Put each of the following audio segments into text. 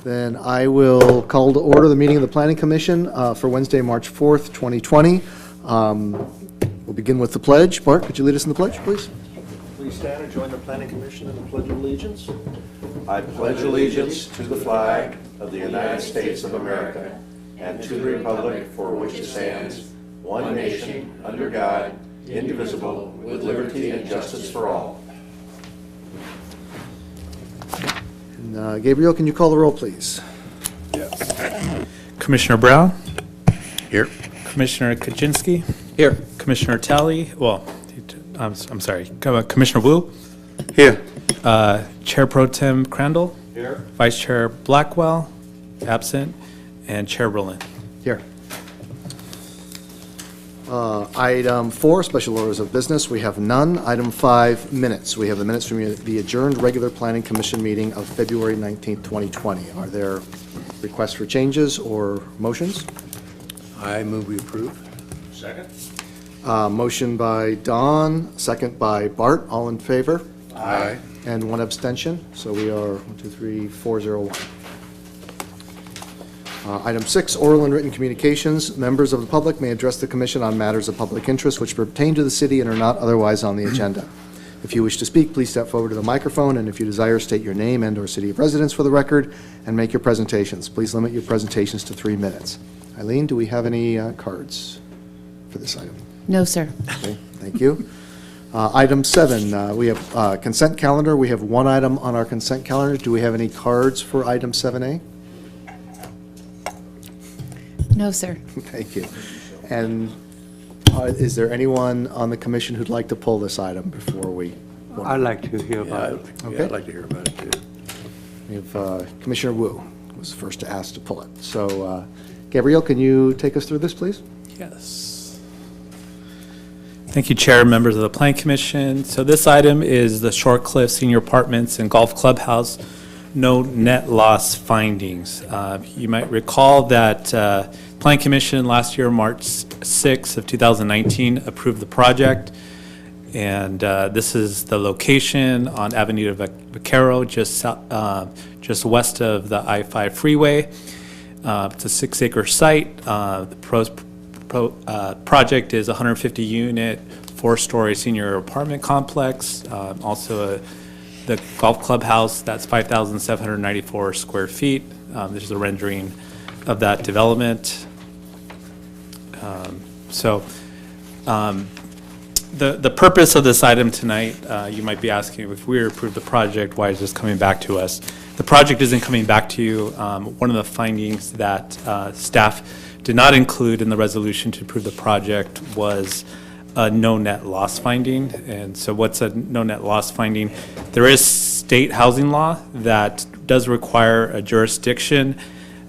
Then I will call to order the meeting of the Planning Commission for Wednesday, March 4th, 2020. We'll begin with the pledge. Bart, could you lead us in the pledge, please? Please stand and join the Planning Commission in the Pledge of Allegiance. I pledge allegiance to the flag of the United States of America and to the republic for which it stands, one nation, under God, indivisible, with liberty and justice for all. And, Gabriel, can you call the roll, please? Yes. Commissioner Brown? Here. Commissioner Kaczynski? Here. Commissioner Talley? Well, I'm sorry. Commissioner Wu? Here. Chair Pro Tem Crandall? Here. Vice Chair Blackwell? Absent. And Chair Rowland? Here. Item 4, special orders of business. We have none. Item 5, minutes. We have the minutes from the adjourned regular Planning Commission meeting of February 19th, 2020. Are there requests for changes or motions? I move we approve. Second. Motion by Don, second by Bart. All in favor? Aye. And one abstention. So we are 401. Item 6, oral and written communications. Members of the public may address the commission on matters of public interest which pertain to the city and are not otherwise on the agenda. If you wish to speak, please step forward to the microphone, and if you desire, state your name and/or city of residence for the record and make your presentations. Please limit your presentations to 3 minutes. Eileen, do we have any cards for this item? No, sir. Okay, thank you. Item 7, we have consent calendar. We have one item on our consent calendar. Do we have any cards for item 7A? No, sir. Thank you. And is there anyone on the commission who'd like to pull this item before we? I'd like to hear about it. Okay. I'd like to hear about it too. We have Commissioner Wu was the first to ask to pull it. So, Gabrielle, can you take us through this, please? Yes. Thank you, Chair, members of the Planning Commission. So this item is the Short Cliff Senior Apartments and Golf Clubhouse no net loss findings. You might recall that Planning Commission last year, March 6th of 2019, approved the project. And this is the location on Avenida Vaquero, just west of the I-5 freeway. It's a 6-acre site. The project is a 150-unit, 4-story senior apartment complex. Also the golf clubhouse, that's 5,794 square feet. This is a rendering of that development. The purpose of this item tonight, you might be asking, if we approve the project, why is this coming back to us? The project isn't coming back to you. One of the findings that staff did not include in the resolution to approve the project was a no net loss finding. And so what's a no net loss finding? There is state housing law that does require a jurisdiction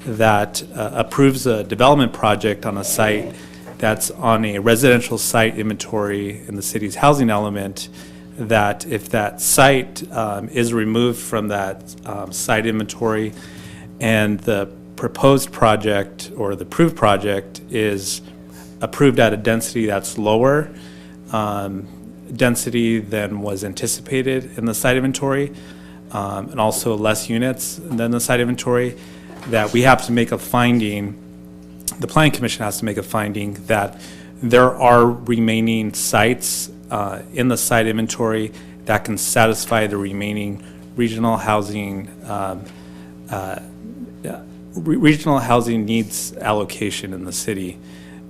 that approves a development project on a site that's on a residential site inventory in the city's housing element, that if that site is removed from that site inventory and the proposed project or the approved project is approved at a density that's lower density than was anticipated in the site inventory, and also less units than the site inventory, that we have to make a finding, the Planning Commission has to make a finding that there are remaining sites in the site inventory that can satisfy the remaining regional housing needs allocation in the city.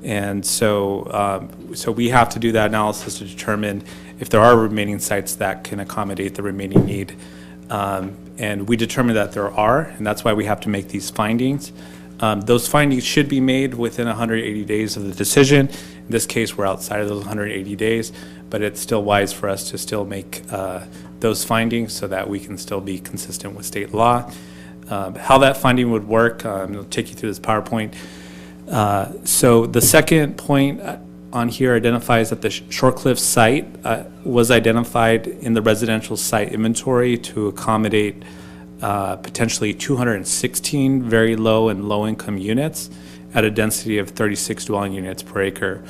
And so we have to do that analysis to determine if there are remaining sites that can accommodate the remaining need. And we determined that there are, and that's why we have to make these findings. Those findings should be made within 180 days of the decision. In this case, we're outside of those 180 days, but it's still wise for us to still make those findings so that we can still be consistent with state law. How that finding would work, I'll take you through this PowerPoint. So the second point on here identifies that the Short Cliff site was identified in the residential site inventory to accommodate potentially 216 very low and low income units at a density of 36 dwelling units per acre.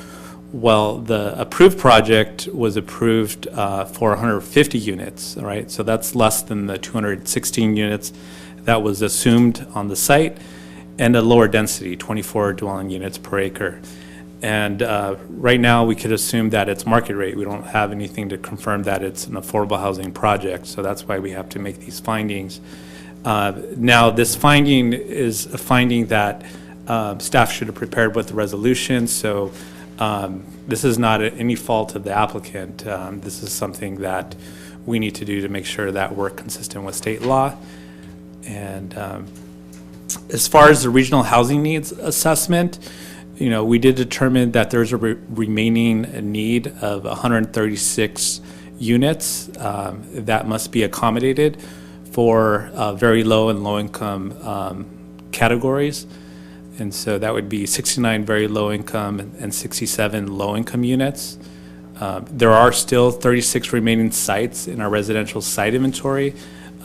Well, the approved project was approved for 150 units, all right? So that's less than the 216 units that was assumed on the site, and a lower density, 24 dwelling units per acre. And right now, we could assume that it's market rate. We don't have anything to confirm that it's an affordable housing project, so that's why we have to make these findings. Now, this finding is a finding that staff should have prepared with the resolution, so this is not any fault of the applicant. This is something that we need to do to make sure that we're consistent with state law. And as far as the regional housing needs assessment, we did determine that there's a remaining need of 136 units that must be accommodated for very low and low income categories. And so that would be 69 very low income and 67 low income units. There are still 36 remaining sites in our residential site inventory.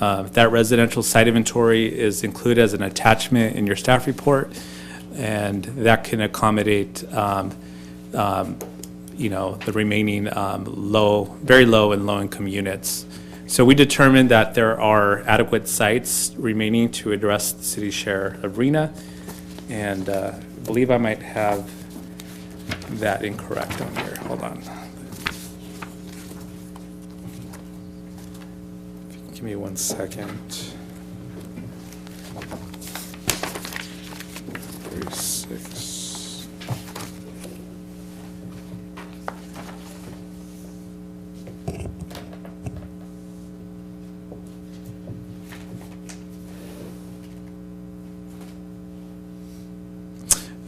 That residential site inventory is included as an attachment in your staff report, and that can accommodate the remaining very low and low income units. So we determined that there are adequate sites remaining to address the city's share of RHNA, and I believe I might have that incorrect on here. Hold on. Give me 1 second. 36.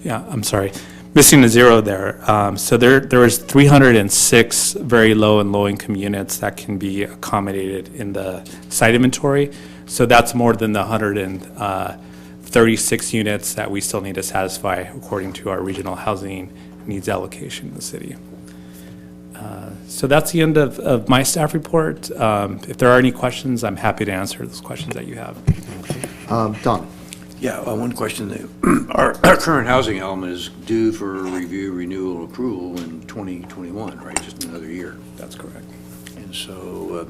Yeah, I'm sorry. Missing a zero there. So there was 306 very low and low income units that can be accommodated in the site inventory. So that's more than the 136 units that we still need to satisfy according to our regional housing needs allocation in the city. So that's the end of my staff report. If there are any questions, I'm happy to answer those questions that you have. Don? Yeah, one question. Our current housing element is due for review, renewal, approval in 2021, right? Just another year. That's correct. And so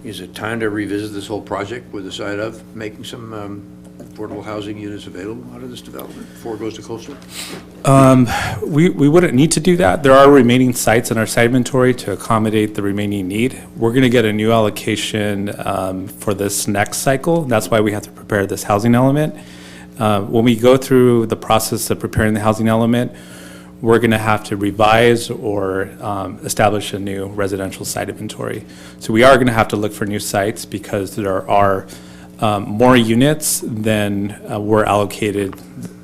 is it time to revisit this whole project with the side of making some affordable housing units available out of this development before it goes to coastal? We wouldn't need to do that. There are remaining sites in our site inventory to accommodate the remaining need. We're going to get a new allocation for this next cycle. That's why we have to prepare this housing element. When we go through the process of preparing the housing element, we're going to have to revise or establish a new residential site inventory. So we are going to have to look for new sites because there are more units than were allocated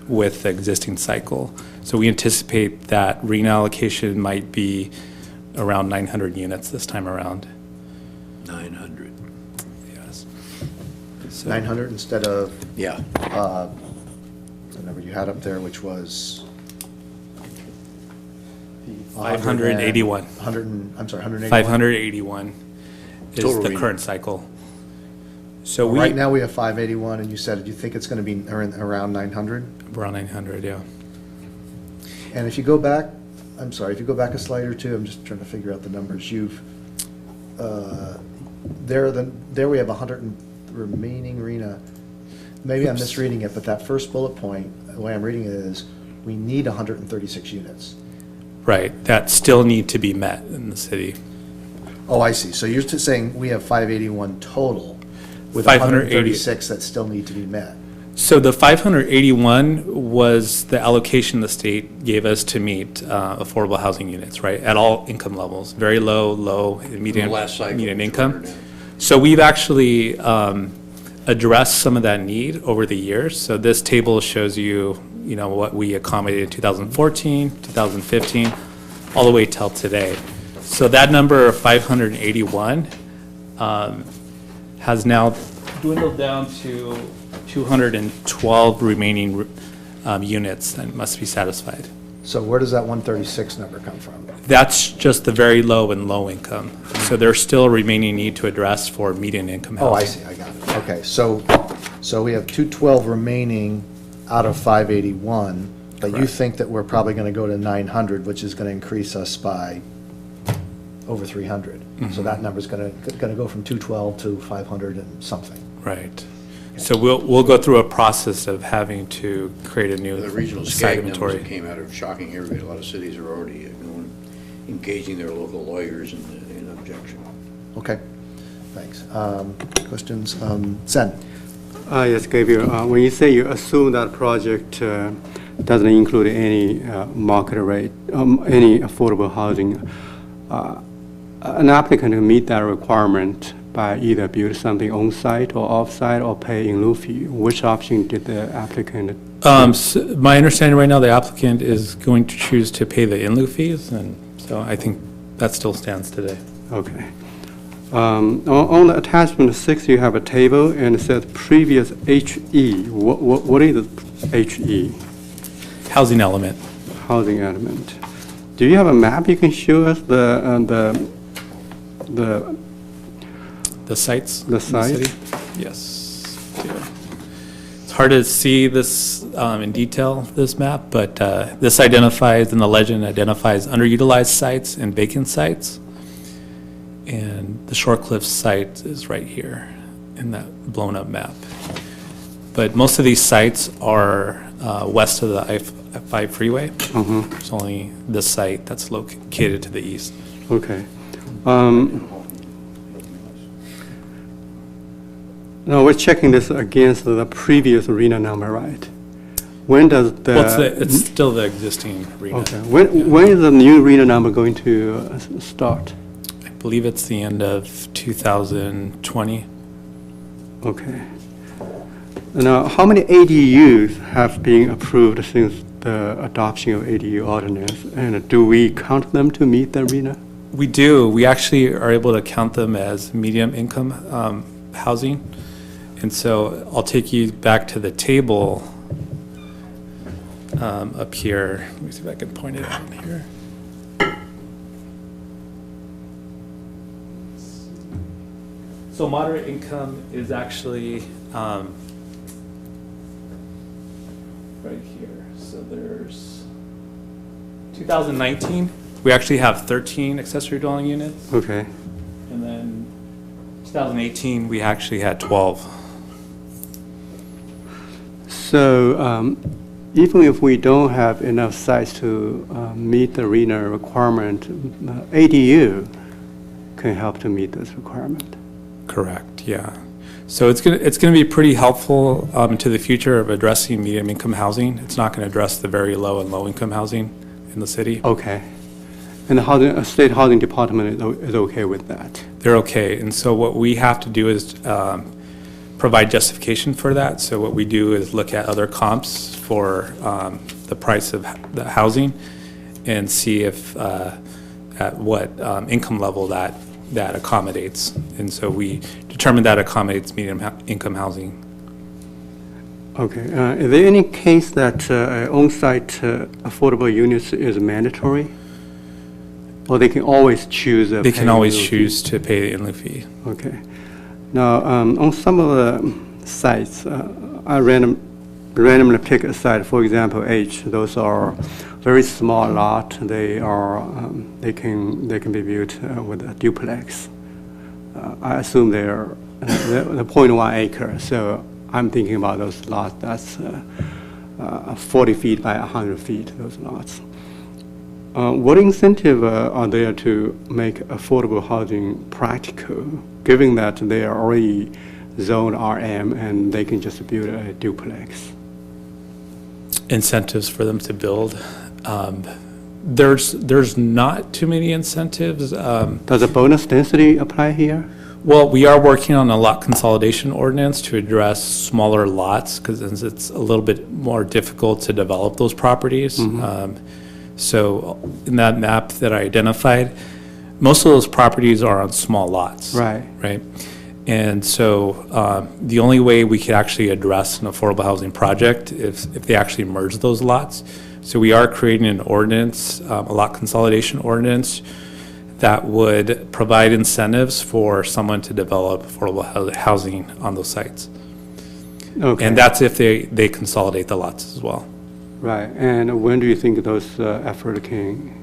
with the existing cycle. So we anticipate that RHNA allocation might be around 900 units this time around. 900. Yes. So 900 instead of Yeah. the number you had up there, which was 581. 181. 581 is Total the RHNA. current cycle. So Right now, we have 581, and you said you think it's going to be around 900? around 900, yeah. And if you go back, I'm sorry, if you go back a slide or two, I'm just trying to figure out the numbers. There we have 100 remaining RHNA. Maybe I'm Oops. misreading it, but that first bullet point, the way I'm reading it is, we need 136 units. Right, that still need to be met in the city. Oh, I see. So you're saying we have 581 total, with 580. 136 that still need to be met. So the 581 was the allocation the state gave us to meet affordable housing units, right, at all income levels, very low, low, and median, The last cycle, median 200 income. now. So we've actually addressed some of that need over the years. So this table shows you, what we accommodated in 2014, 2015, all the way till today. So that number of 581 has now dwindled down to 212 remaining units that must be satisfied. So where does that 136 number come from? That's just the very low and low income. So there's still a remaining need to address for median income housing. Oh, I see, I got it. Okay, so we have 212 remaining out of 581, but you Correct. think that we're probably going to go to 900, which is going to increase us by over 300. So that number's going to go from 212 to 500 and something. Right. So we'll go through a process of having to create a new The regional site SCAG numbers that inventory. came out of shocking everybody. A lot of cities are already engaging their local lawyers in objection. Okay, thanks. Questions? Sen? Yes, Gabriel, when you say you assume that project doesn't include any market rate, any affordable housing, an applicant can meet that requirement by either build something on-site or off-site or pay in lieu fee. Which option did the applicant? So my understanding right now, the applicant is going to choose to pay the in lieu fees, and so I think that still stands today. Okay. On the attachment 6, you have a table and it says previous HE. What is the HE? Housing element. Housing element. Do you have a map you can show us The sites? The in site? city? Yes. do. It's hard to see this in detail, this map, but this identifies, and the legend identifies underutilized sites and vacant sites. And the Shore Cliffs site is right here in that blown-up map. But most of these sites are west of the I-5 freeway. There's only this site that's located to the east. Okay. Now, we're checking this against the previous arena number, right? When does the... Well, it's still the existing arena. Okay. When is the new arena number going to start? I believe it's the end of 2020. Okay. Now, how many ADUs have been approved since the adoption of ADU ordinance? And do we count them to meet the arena? We do. We actually are able to count them as medium income housing. And so I'll take you back to the table up here. Let me see if I can point it out here. So moderate income is actually right here. So there's 2019, we actually have 13 accessory dwelling units. Okay. And then 2018, we actually had 12. So even if we don't have enough sites to meet the arena requirement, ADU can help to meet this requirement. Correct, yeah. So it's gonna be pretty helpful into the future of addressing medium income housing. It's not gonna address the very low and low income housing in the city. Okay. And the state housing department is okay with that? They're okay, and so what we have to do is provide justification for that. So what we do is look at other comps for the price of the housing and see if at what income level that accommodates. And so we determine that accommodates medium income housing. Okay. Is there any case that on-site affordable units is mandatory? Or they can always choose a They can pay always in lieu choose to pay the in lieu fee. fee? Okay. Now, on some of the sites, I randomly pick a site, for example, H. Those are very small lot. They can be built with a duplex. I assume they're 0.1 acre. So I'm thinking about those lots. That's 40 feet by 100 feet. Those lots. What incentive are there to make affordable housing practical, given that they are already zoned RM and they can just build a duplex? Incentives for them to build. There's not too many incentives. Does a bonus density apply here? Well, we are working on a lot consolidation ordinance to address smaller lots because it's a little bit more difficult to develop those properties. So in that map that I identified, most of those properties are on small lots. Right. Right. And so the only way we could actually address an affordable housing project is if they actually merge those lots. So we are creating an ordinance, a lot consolidation ordinance, that would provide incentives for someone to develop affordable housing on those sites. Okay. And that's if they consolidate the lots as well. Right. And when do you think those efforts can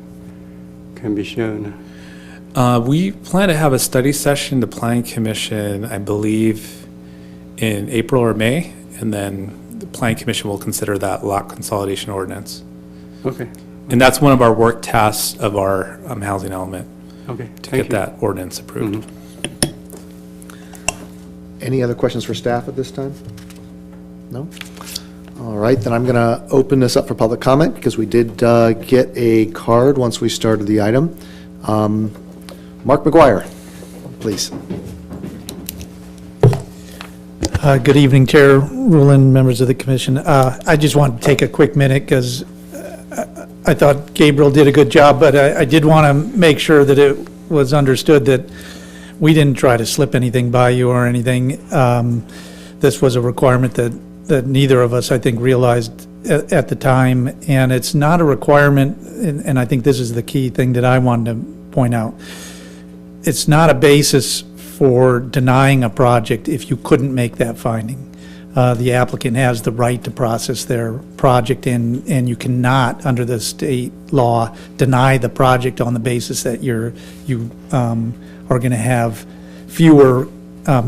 be shown? We plan to have a study session, the Planning Commission, I believe, in April or May, and then the Planning Commission will consider that lot consolidation ordinance. Okay, And that's one of our work tasks of our housing element, okay. to Thank get you. that ordinance approved. Any other questions for staff at this time? No? All right, then I'm going to open this up for public comment, because we did get a card once we started the item. Mark McGuire, please. Good evening, Chair Rulon, members of the commission. I just want to take a quick minute because I thought Gabriel did a good job, but I did want to make sure that it was understood that we didn't try to slip anything by you or anything. This was a requirement that neither of us, I think, realized at the time, and it's not a requirement, and I think this is the key thing that I wanted to point out. It's not a basis for denying a project if you couldn't make that finding. The applicant has the right to process their project, and you cannot, under the state law, deny the project on the basis that you are going to have fewer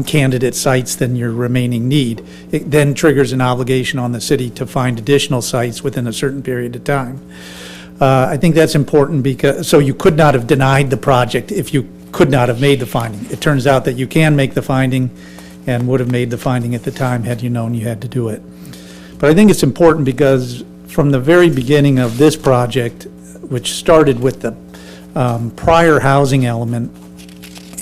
candidate sites than your remaining need. It then triggers an obligation on the city to find additional sites within a certain period of time. I think that's important because, so you could not have denied the project if you could not have made the finding. It turns out that you can make the finding and would have made the finding at the time had you known you had to do it. But I think it's important because from the very beginning of this project, which started with the prior housing element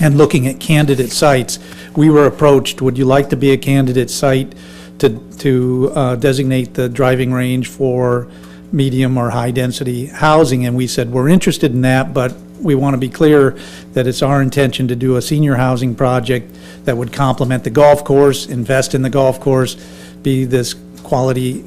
and looking at candidate sites, we were approached, would you like to be a candidate site to designate the driving range for medium or high density housing? And we said, we're interested in that, but we want to be clear that it's our intention to do a senior housing project that would complement the golf course, invest in the golf course, be this quality,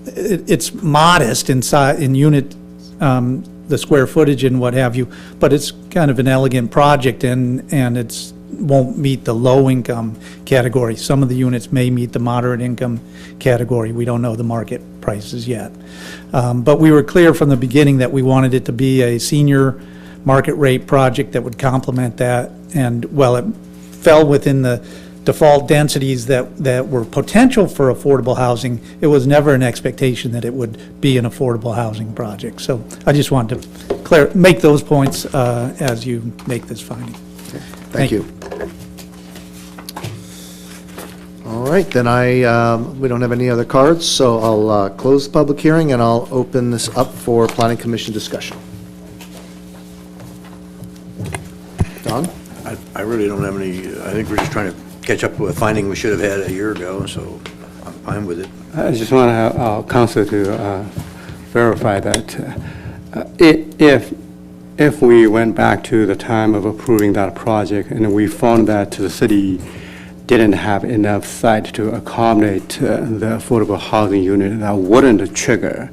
it's modest in unit, the square footage and what have you, but it's kind of an elegant project, and it's won't meet the low income category. Some of the units may meet the moderate income category. We don't know the market prices yet. But we were clear from the beginning that we wanted it to be a senior market rate project that would complement that. And while it fell within the default densities that were potential for affordable housing, it was never an expectation that it would be an affordable housing project. So I just wanted to make those points as you make this finding. Thank you. All right, then we don't have any other cards, so I'll close the public hearing and I'll open this up for Planning Commission discussion. Don? I really don't have any, I think we're just trying to catch up with a finding we should have had a year ago, so I'm fine with it. I just want to have our council to verify that if we went back to the time of approving that project and we found that the city didn't have enough site to accommodate the affordable housing unit, that wouldn't trigger.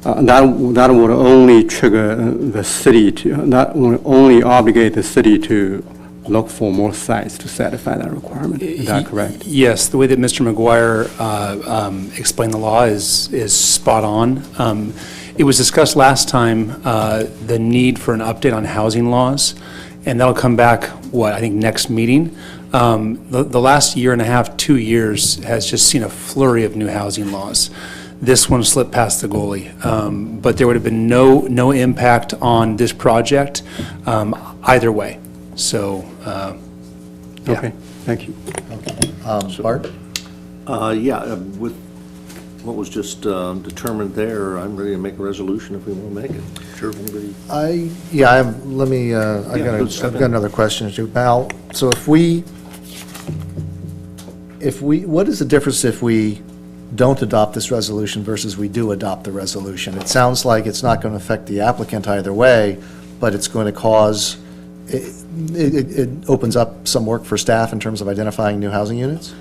That would only trigger the city that would only obligate the city to look for more sites to satisfy that requirement. Is that correct? Yes, the way that Mr. McGuire explained the law is spot on. It was discussed last time, the need for an update on housing laws, and that'll come back, I think next meeting. The last year and a half, 2 years, has just seen a flurry of new housing laws. This one slipped past the goalie, but there would have been no impact on this project either way. So, yeah. Okay, thank you. Bart? Yeah, with what was just determined there, I'm ready to make a resolution if we want to make it. Sure. Anybody? I've got another question to Val. So what is the difference if we don't adopt this resolution versus we do adopt the resolution? It sounds like it's not going to affect the applicant either way, but it's going to cause, it opens up some work for staff in terms of identifying new housing units?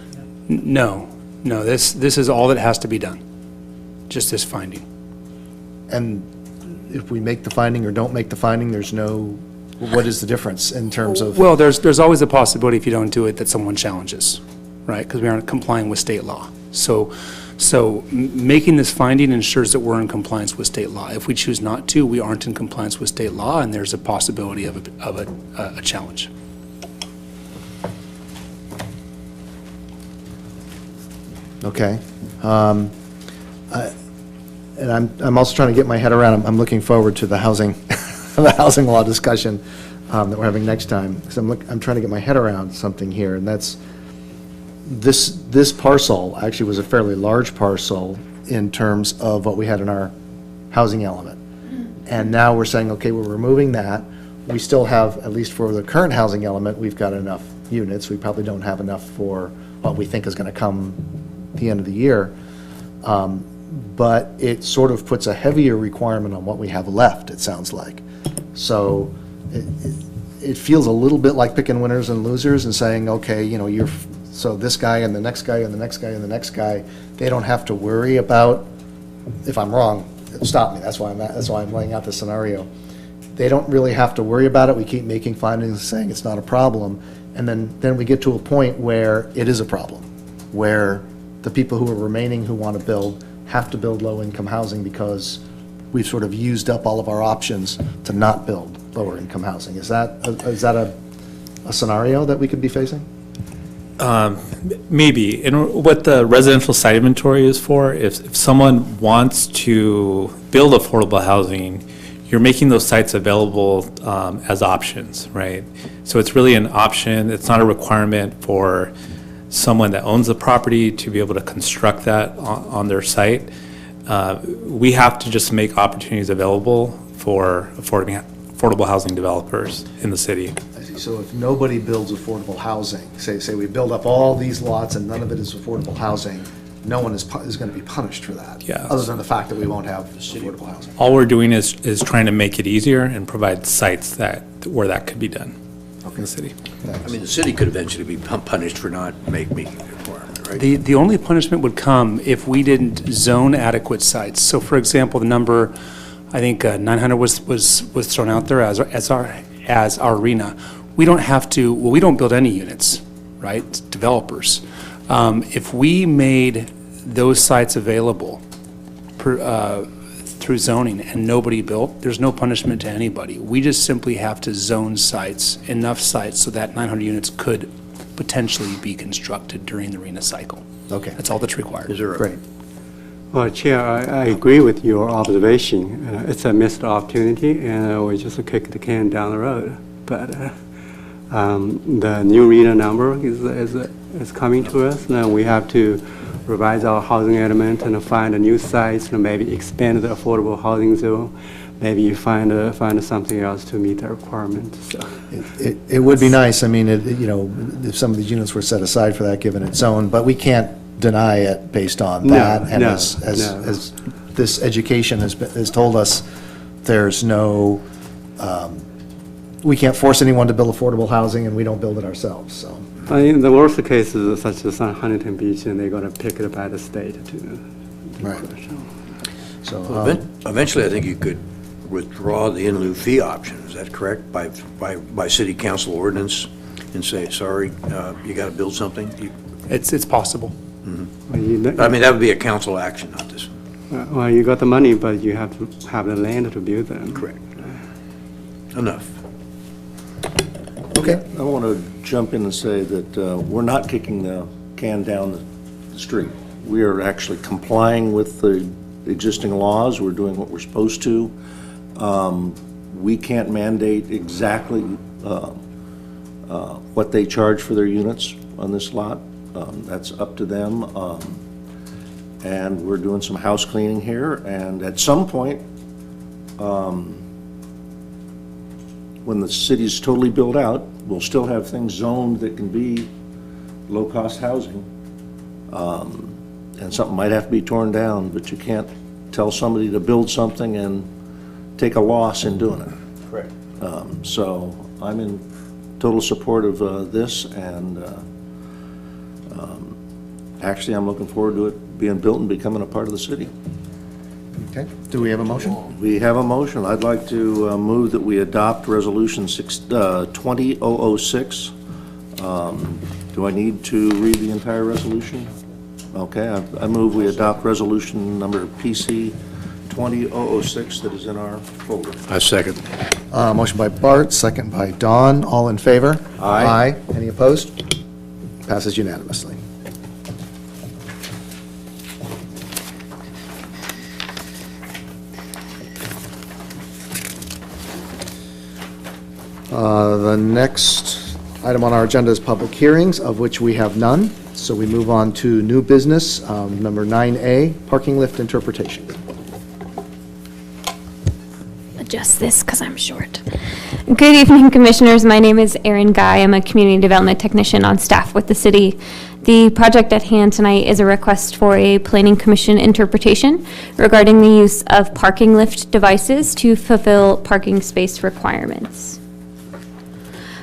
No, this is all that has to be done, just this finding. And if we make the finding or don't make the finding, what is the difference in terms of? Well, there's always a possibility if you don't do it that someone challenges, right? Because we aren't complying with state law. So making this finding ensures that we're in compliance with state law. If we choose not to, we aren't in compliance with state law, and there's a possibility of a challenge. Okay. And I'm also trying to get my head around, I'm looking forward to the housing, the housing law discussion that we're having next time, because I'm trying to get my head around something here, and that's, this parcel actually was a fairly large parcel in terms of what we had in our housing element. And now we're saying, okay, we're removing that. We still have, at least for the current housing element, we've got enough units. We probably don't have enough for what we think is going to come at the end of the year. But it sort of puts a heavier requirement on what we have left, it sounds like. So it feels a little bit like picking winners and losers and saying, okay, you know, so this guy and the next guy and the next guy and the next guy, they don't have to worry about, if I'm wrong, stop me, that's why I'm laying out the scenario. They don't really have to worry about it. We keep making findings saying it's not a problem. And then we get to a point where it is a problem, where the people who are remaining who want to build have to build low-income housing because we've sort of used up all of our options to not build lower-income housing. Is that a scenario that we could be facing? Maybe. And what the residential site inventory is for, if someone wants to build affordable housing, you're making those sites available as options, right? So it's really an option. It's not a requirement for someone that owns the property to be able to construct that on their site. We have to just make opportunities available for affordable housing developers in the city. I see. So if nobody builds affordable housing, say we build up all these lots and none of it is affordable housing, no one is going to be punished for that. Yeah. Other than the fact that we won't have affordable housing. All we're doing is trying to make it easier and provide sites where that could be done in the city. I mean, the city could eventually be punished for not meeting the requirement, right? The only punishment would come if we didn't zone adequate sites. So for example, the number, I think 900 was thrown out there as our arena. We don't have to, well, we don't build any units, right? It's developers. If we made those sites available through zoning and nobody built, there's no punishment to anybody. We just simply have to zone sites, enough sites so that 900 units could potentially be constructed during the RENA cycle. Okay. That's all that's required. Is there a Great. Well, Chair, I agree with your observation. It's a missed opportunity, and we just kick the can down the road. But the new RENA number is coming to us. Now we have to revise our housing element and find a new sites, and maybe expand the affordable housing zone. Maybe you find something else to meet the requirements. So. It would be nice, I mean, you know, if some of these units were set aside for that given its own, but we can't deny it based on that. And as this education has told us, there's no, we can't force anyone to build affordable housing, and we don't build it ourselves, so. I mean, the worst cases such as on Huntington Beach, and they're going to pick it by the state to Right. So, Well, eventually, I think you could withdraw the in lieu fee option, is that correct? By city council ordinance, and say, sorry, you got to build something? It's possible. Well, you, I mean, that would be a council action, not this. well, you got the money, but you have to have the land to build them. Correct. Enough. okay, I want to jump in and say that we're not kicking the can down the street. We are actually complying with the existing laws. We're doing what we're supposed to. We can't mandate exactly what they charge for their units on this lot. That's up to them. And we're doing some house cleaning here. And at some point, when the city's totally built out, we'll still have things zoned that can be low-cost housing. And something might have to be torn down, but you can't tell somebody to build something and take a loss in doing it. Correct. So I'm in total support of this, and actually I'm looking forward to it being built and becoming a part of the city. okay. Do we have a motion? We have a motion. I'd like to move that we adopt Resolution 20006. Do I need to read the entire resolution? Okay, I move we adopt Resolution number PC 20006 that is in our folder. I second. Motion by Bart, second by Don. All in favor? Aye. Any opposed? Passes unanimously. The next item on our agenda is public hearings, of which we have none. So we move on to new business, number 9A, parking lift interpretation. Adjust this because I'm short. Good evening, Commissioners. My name is Erin Guy. I'm a Community Development Technician on staff with the city. The project at hand tonight is a request for a Planning Commission interpretation regarding the use of parking lift devices to fulfill parking space requirements.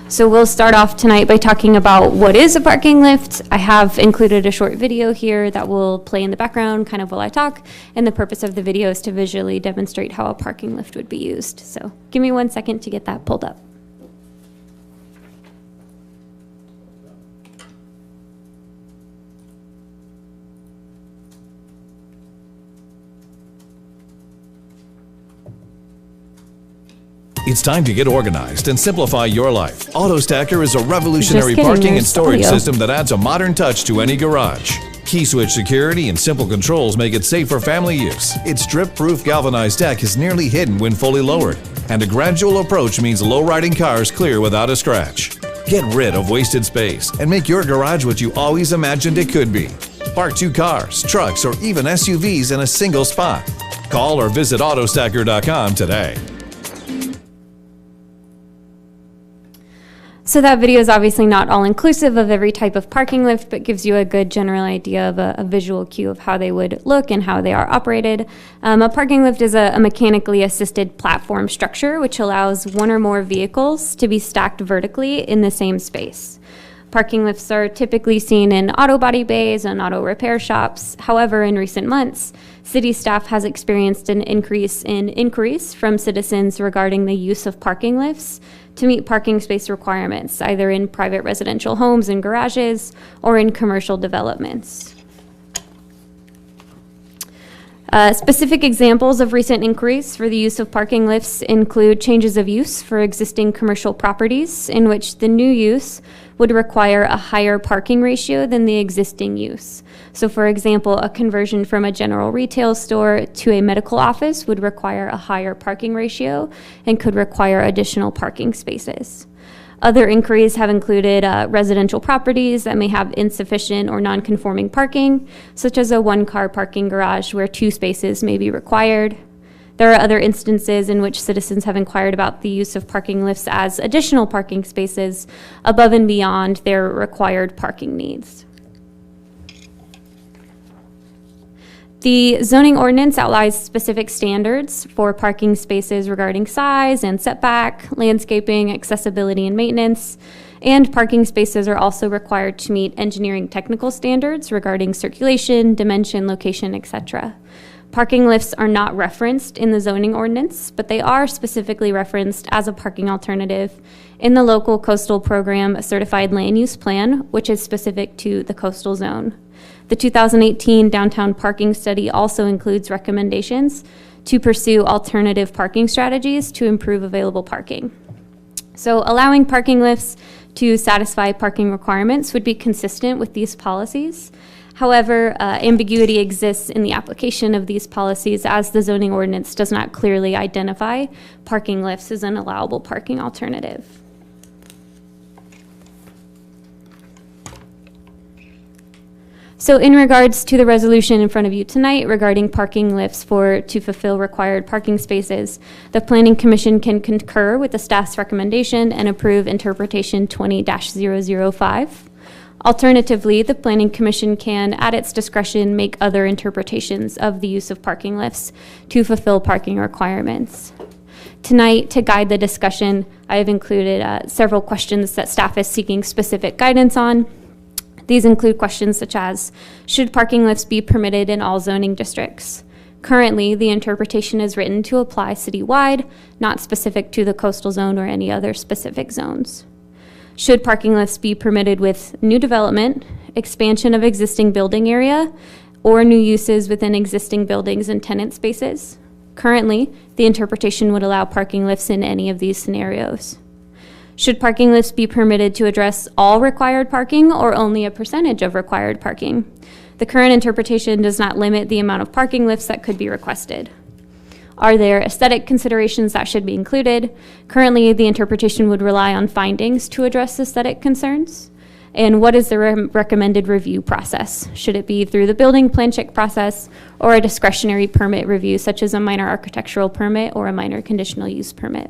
So we'll start off tonight by talking about what is a parking lift. I have included a short video here that will play in the background kind of while I talk, and the purpose of the video is to visually demonstrate how a parking lift would be used. So give me 1 second to get that pulled up. It's time to get organized and simplify your life. AutoStacker is a revolutionary Just kidding, parking and there's storage audio. system that adds a modern touch to any garage. Key switch security and simple controls make it safe for family use. Its drip-proof galvanized deck is nearly hidden when fully lowered, and a gradual approach means low-riding cars clear without a scratch. Get rid of wasted space and make your garage what you always imagined it could be. Park 2 cars, trucks, or even SUVs in a single spot. Call or visit autostacker.com today. So that video is obviously not all inclusive of every type of parking lift, but gives you a good general idea of a visual cue of how they would look and how they are operated. A parking lift is a mechanically assisted platform structure which allows one or more vehicles to be stacked vertically in the same space. Parking lifts are typically seen in auto body bays and auto repair shops. However, in recent months, city staff has experienced an increase in inquiries from citizens regarding the use of parking lifts to meet parking space requirements, either in private residential homes and garages or in commercial developments. Specific examples of recent inquiries for the use of parking lifts include changes of use for existing commercial properties in which the new use would require a higher parking ratio than the existing use. So for example, a conversion from a general retail store to a medical office would require a higher parking ratio and could require additional parking spaces. Other inquiries have included residential properties that may have insufficient or non-conforming parking, such as a one-car parking garage where 2 spaces may be required. There are other instances in which citizens have inquired about the use of parking lifts as additional parking spaces above and beyond their required parking needs. The zoning ordinance outlines specific standards for parking spaces regarding size and setback, landscaping, accessibility, and maintenance. And parking spaces are also required to meet engineering technical standards regarding circulation, dimension, location, etc. Parking lifts are not referenced in the zoning ordinance, but they are specifically referenced as a parking alternative in the local coastal program certified land use plan, which is specific to the coastal zone. The 2018 downtown parking study also includes recommendations to pursue alternative parking strategies to improve available parking. So allowing parking lifts to satisfy parking requirements would be consistent with these policies. However, ambiguity exists in the application of these policies as the zoning ordinance does not clearly identify parking lifts as an allowable parking alternative. So in regards to the resolution in front of you tonight regarding parking lifts to fulfill required parking spaces, the Planning Commission can concur with the staff's recommendation and approve interpretation 20-005. Alternatively, the Planning Commission can, at its discretion, make other interpretations of the use of parking lifts to fulfill parking requirements. Tonight, to guide the discussion, I have included several questions that staff is seeking specific guidance on. These include questions such as, should parking lifts be permitted in all zoning districts? Currently, the interpretation is written to apply citywide, not specific to the coastal zone or any other specific zones. Should parking lifts be permitted with new development, expansion of existing building area, or new uses within existing buildings and tenant spaces? Currently, the interpretation would allow parking lifts in any of these scenarios. Should parking lifts be permitted to address all required parking or only a percentage of required parking? The current interpretation does not limit the amount of parking lifts that could be requested. Are there aesthetic considerations that should be included? Currently, the interpretation would rely on findings to address aesthetic concerns. And what is the recommended review process? Should it be through the building plan check process or a discretionary permit review, such as a minor architectural permit or a minor conditional use permit?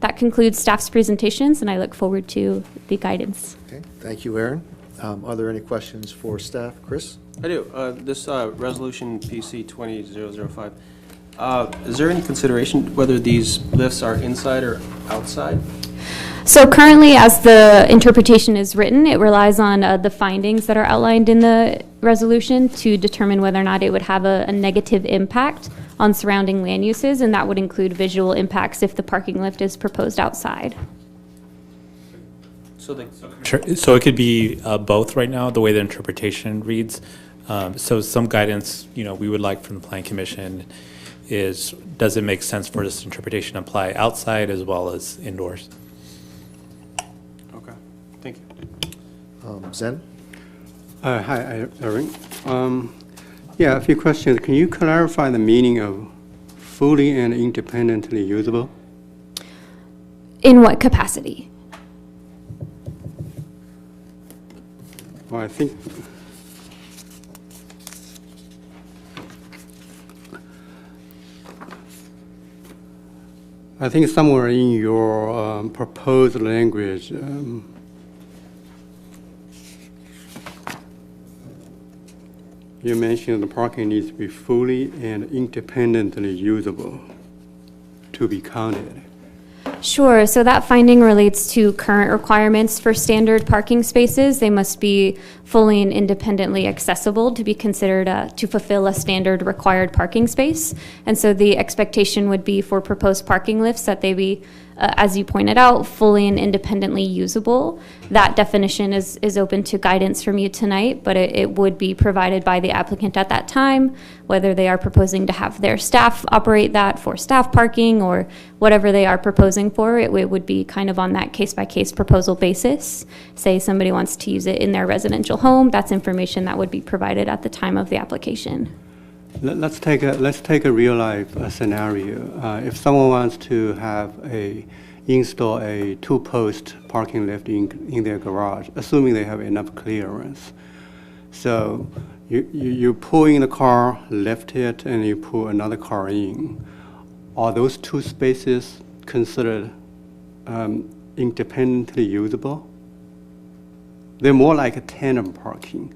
That concludes staff's presentations, and I look forward to the guidance. Okay, thank you, Aaron. Are there any questions for staff? Chris? I do. This resolution PC 20005, is there any consideration whether these lifts are inside or outside? So currently, as the interpretation is written, it relies on the findings that are outlined in the resolution to determine whether or not it would have a negative impact on surrounding land uses, and that would include visual impacts if the parking lift is proposed outside. So it could be both right now, the way the interpretation reads. So some guidance, we would like from the Plan Commission is, does it make sense for this interpretation to apply outside as well as indoors? Okay, thank you. Zen? Hi, Aaron. Yeah, a few questions. Can you clarify the meaning of fully and independently usable? In what capacity? Well, I think somewhere in your proposed language, you mentioned the parking needs to be fully and independently usable to be counted. Sure, so that finding relates to current requirements for standard parking spaces. They must be fully and independently accessible to be considered to fulfill a standard required parking space. And so the expectation would be for proposed parking lifts that they be, as you pointed out, fully and independently usable. That definition is open to guidance from you tonight, but it would be provided by the applicant at that time, whether they are proposing to have their staff operate that for staff parking or whatever they are proposing for. It would be kind of on that case-by-case proposal basis. Say somebody wants to use it in their residential home, that's information that would be provided at the time of the application. Let's take a real life scenario. If someone wants to install a 2-post parking lift in their garage, assuming they have enough clearance. So you pull in the car, lift it, and you pull another car in. Are those 2 spaces considered independently usable? They're more like a tandem parking.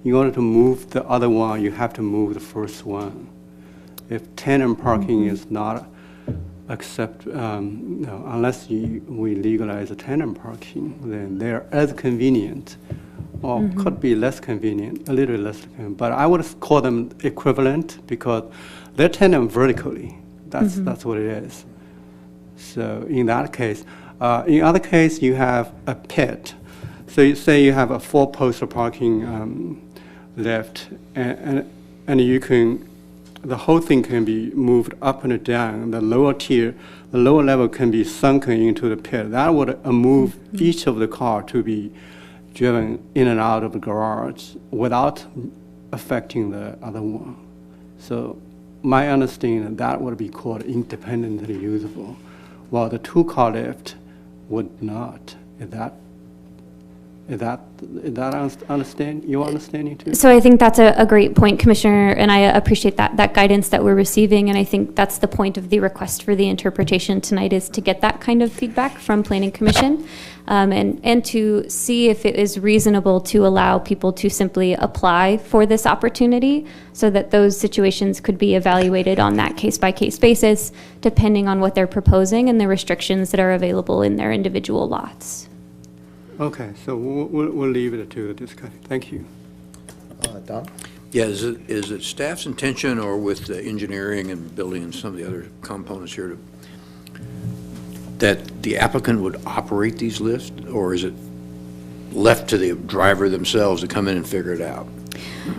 In order to move the other one, you have to move the first one. If tandem parking is not unless we legalize a tandem parking, then they're as convenient, or could be less convenient, a little less convenient. But I would call them equivalent because they're tandem vertically. That's what it is. So in that case, in other case, you have a pit. So you say you have a 4-post parking lift, and you can, the whole thing can be moved up and down. The lower tier, the lower level can be sunken into the pit. That would move each of the car to be driven in and out of the garage without affecting the other one. So my understanding, that would be called independently usable, while the 2-car lift would not. Is that your understanding too? So I think that's a great point, Commissioner, and I appreciate that guidance that we're receiving, and I think that's the point of the request for the interpretation tonight, is to get that kind of feedback from Planning Commission, and to see if it is reasonable to allow people to simply apply for this opportunity so that those situations could be evaluated on that case-by-case basis, depending on what they're proposing and the restrictions that are available in their individual lots. Okay, so we'll leave it to the discussion. Thank you. Don? Yeah, is it staff's intention, or with the engineering and building and some of the other components here, that the applicant would operate these lifts, or is it left to the driver themselves to come in and figure it out?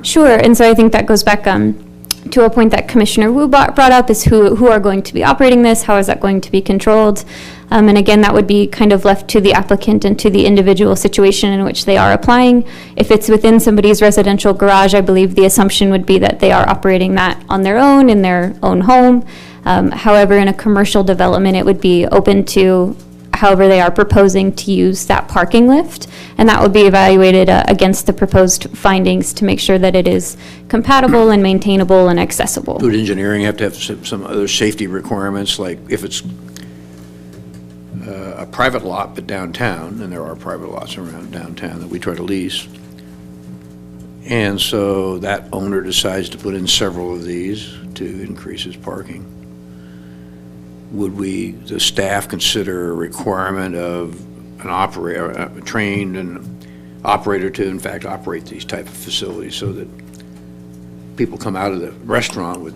Sure, and so I think that goes back to a point that Commissioner Wu brought up, is who are going to be operating this, how is that going to be controlled? And again, that would be kind of left to the applicant and to the individual situation in which they are applying. If it's within somebody's residential garage, I believe the assumption would be that they are operating that on their own, in their own home. However, in a commercial development, it would be open to however they are proposing to use that parking lift, and that would be evaluated against the proposed findings to make sure that it is compatible and maintainable and accessible. Would engineering have to have some other safety requirements, like if it's a private lot but downtown, and there are private lots around downtown that we try to lease, and so that owner decides to put in several of these to increase his parking? Would the staff consider a requirement of an operator, a trained and operator to in fact operate these type of facilities so that people come out of the restaurant with,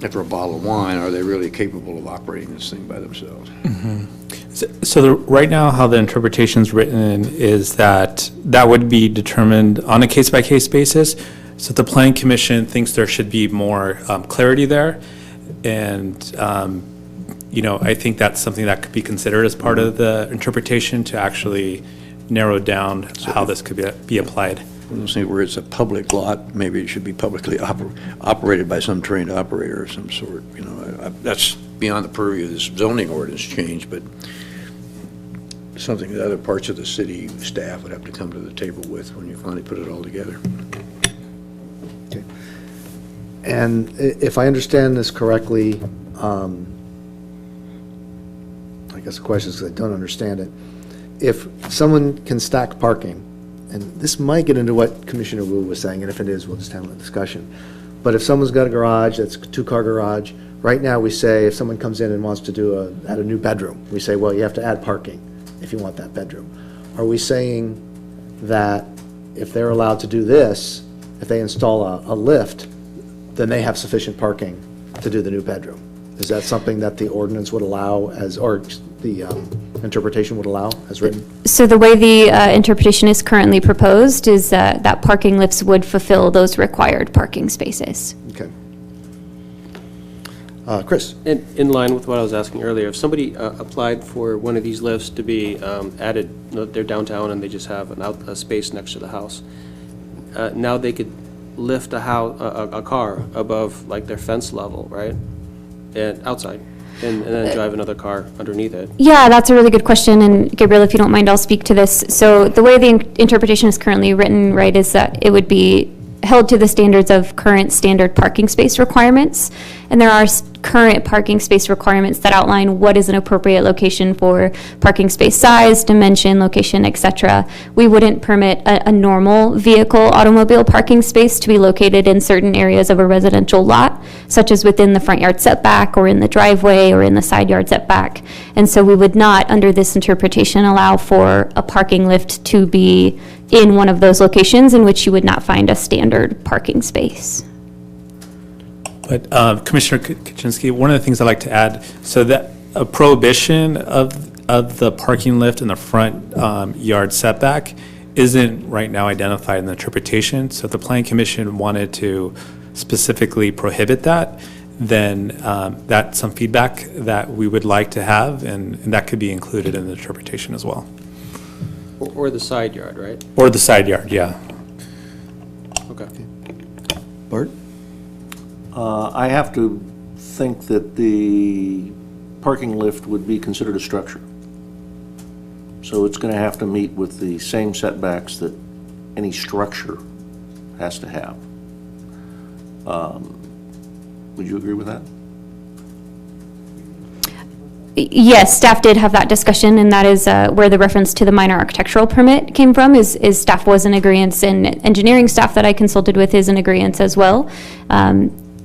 after a bottle of wine, are they really capable of operating this thing by themselves? Right now, how the interpretation is written is that would be determined on a case-by-case basis. So the Planning Commission thinks there should be more clarity there. And, I think that's something that could be considered as part of the interpretation to actually narrow down how this could be applied. Let's say where it's a public lot, maybe it should be publicly operated by some trained operator of some sort. That's beyond the purview of this zoning ordinance change, but something that other parts of the city staff would have to come to the table with when you finally put it all together. Okay. And if I understand this correctly, I guess the question is because I don't understand it. If someone can stack parking, and this might get into what Commissioner Wu was saying, and if it is, we'll just have a discussion. But if someone's got a garage, that's a two-car garage, right now we say if someone comes in and wants to add a new bedroom, we say, well, you have to add parking if you want that bedroom. Are we saying that if they're allowed to do this, if they install a lift, then they have sufficient parking to do the new bedroom? Is that something that the ordinance would allow or the interpretation would allow as written? So the way the interpretation is currently proposed is that parking lifts would fulfill those required parking spaces. Okay. Chris? In line with what I was asking earlier, if somebody applied for one of these lifts to be added, they're downtown and they just have a space next to the house, now they could lift a car above like their fence level, right? And outside, and then drive another car underneath it. Yeah, that's a really good question, and Gabriel, if you don't mind, I'll speak to this. So the way the interpretation is currently written, right, is that it would be held to the standards of current standard parking space requirements, and there are current parking space requirements that outline what is an appropriate location for parking space size, dimension, location, etc. We wouldn't permit a normal vehicle automobile parking space to be located in certain areas of a residential lot, such as within the front yard setback or in the driveway or in the side yard setback. And so we would not, under this interpretation, allow for a parking lift to be in one of those locations in which you would not find a standard parking space. But Commissioner Kuczynski, one of the things I'd like to add, so that a prohibition of the parking lift in the front yard setback isn't right now identified in the interpretation. So if the Planning Commission wanted to specifically prohibit that, then that's some feedback that we would like to have, and that could be included in the interpretation as well. Or the side yard, right? Or the side yard, yeah. Okay. Bart? I have to think that the parking lift would be considered a structure. So it's going to have to meet with the same setbacks that any structure has to have. Would you agree with that? Yes, staff did have that discussion, and that is where the reference to the minor architectural permit came from, is staff was in agreeance, and engineering staff that I consulted with is in agreeance as well.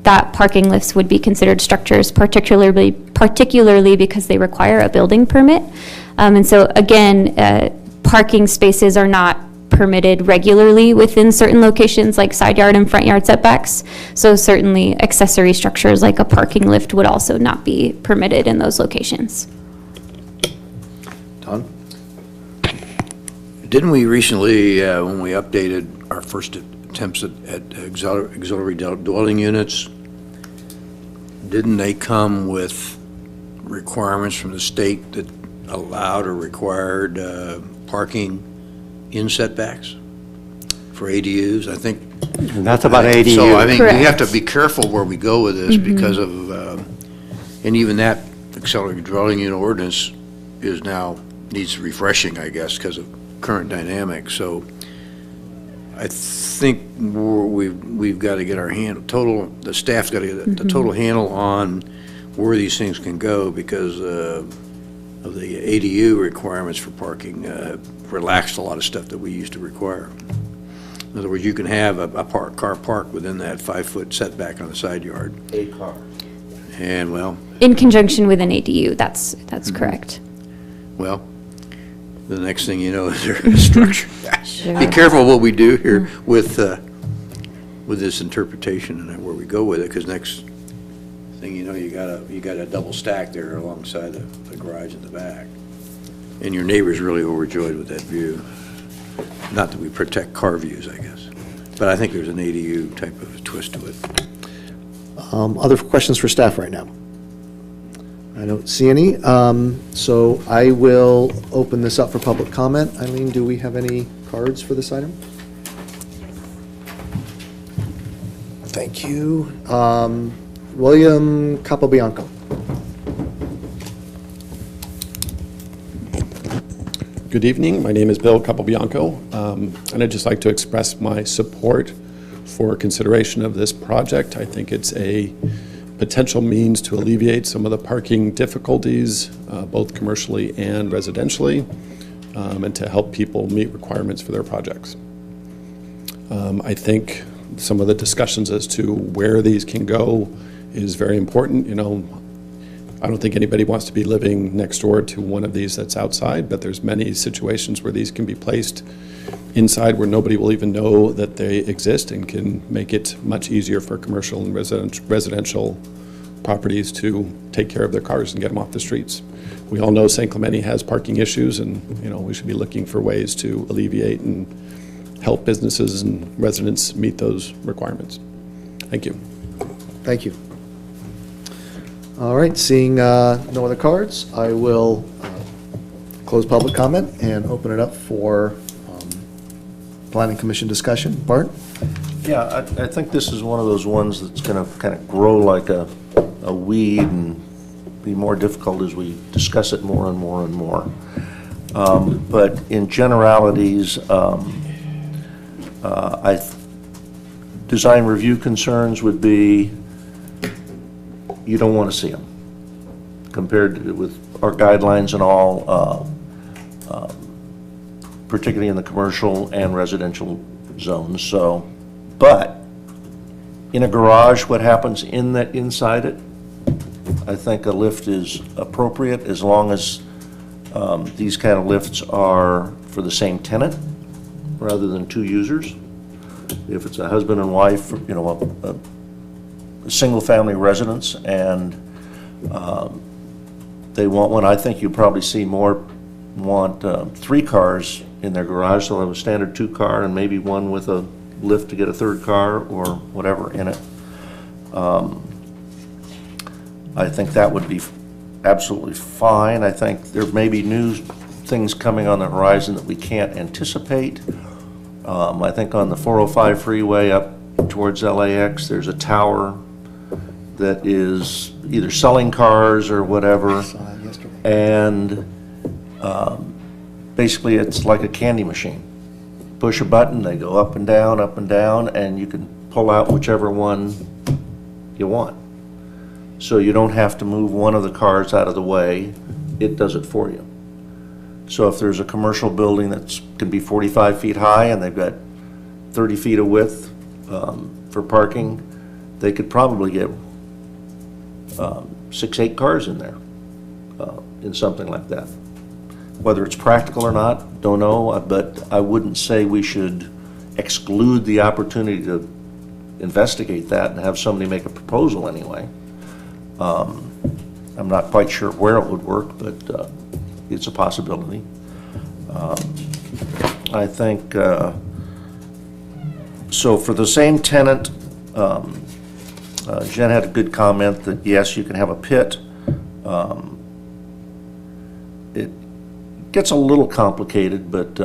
That parking lifts would be considered structures, particularly because they require a building permit. And so again, parking spaces are not permitted regularly within certain locations like side yard and front yard setbacks. So certainly accessory structures like a parking lift would also not be permitted in those locations. Don? Didn't we recently, when we updated our first attempts at auxiliary dwelling units, didn't they come with requirements from the state that allowed or required parking in setbacks for ADUs? I think. That's about ADU. So I think we have Correct. to be careful where we go with this because of, and even that accelerated dwelling unit ordinance is now, needs refreshing, I guess, because of current dynamics. So I think we've got to get our the staff's got to get the total handle on where these things can go because of the ADU requirements for parking relaxed a lot of stuff that we used to require. In other words, you can have a car parked within that 5-foot setback on the side yard. A car. And, well, In conjunction with an ADU, that's correct. well, the next thing you know is they're going to structure that. Sure. Be careful what we do here with this interpretation and where we go with it, because next thing you know, you got a double stack there alongside the garage in the back. And your neighbor's really overjoyed with that view. Not that we protect car views, I guess. But I think there's an ADU type of twist to it. Other questions for staff right now? I don't see any. So I will open this up for public comment. Eileen, do we have any cards for this item? Thank you. William Capobianco. Good evening. My name is Bill Capobianco, and I'd just like to express my support for consideration of this project. I think it's a potential means to alleviate some of the parking difficulties, both commercially and residentially, and to help people meet requirements for their projects. I think some of the discussions as to where these can go is very important. You know, I don't think anybody wants to be living next door to one of these that's outside, but there's many situations where these can be placed inside where nobody will even know that they exist and can make it much easier for commercial and residential properties to take care of their cars and get them off the streets. We all know San Clemente has parking issues, and you know we should be looking for ways to alleviate and help businesses and residents meet those requirements. Thank you. Thank you. All right, seeing no other cards, I will close public comment and open it up for Planning Commission discussion. Bart? Yeah, I think this is one of those ones that's going to kind of grow like a weed and be more difficult as we discuss it more and more and more. But in generalities, design review concerns would be you don't want to see them compared to, with our guidelines and all, particularly in the commercial and residential zones. So, but in a garage, what happens in that inside it, I think a lift is appropriate as long as these kind of lifts are for the same tenant rather than two users. If it's a husband and wife, you know, a single-family residence, and they want one, I think you probably see more want 3 cars in their garage. So they'll have a standard 2-car and maybe one with a lift to get a 3rd car or whatever in it. I think that would be absolutely fine. I think there may be new things coming on the horizon that we can't anticipate. I think on the 405 freeway up towards LAX, there's a tower that is either selling cars or whatever, and basically it's like a candy machine. Push a button, they go up and down, and you can pull out whichever one you want. So you don't have to move one of the cars out of the way, it does it for you. So if there's a commercial building that can be 45 feet high and they've got 30 feet of width for parking, they could probably get 6-8 cars in there in something like that. Whether it's practical or not, don't know, but I wouldn't say we should exclude the opportunity to investigate that and have somebody make a proposal anyway. I'm not quite sure where it would work, but it's a possibility. I think, so for the same tenant, Jen had a good comment that yes, you can have a pit It gets a little complicated, but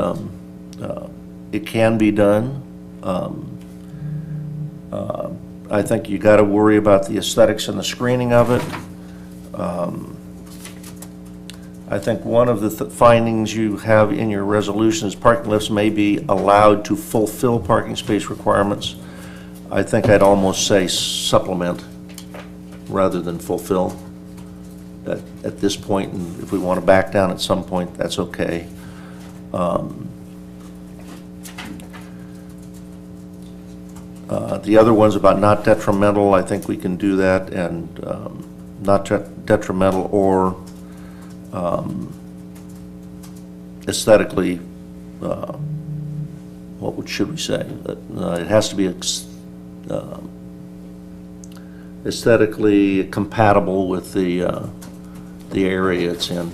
it can be done. I think you got to worry about the aesthetics and the screening of it. I think one of the findings you have in your resolution is parking lifts may be allowed to fulfill parking space requirements. I think I'd almost say supplement rather than fulfill at this point, and if we want to back down at some point, that's okay. The other one's about not detrimental. I think we can do that, and not detrimental or aesthetically, should we say? It has to be aesthetically compatible with the area it's in.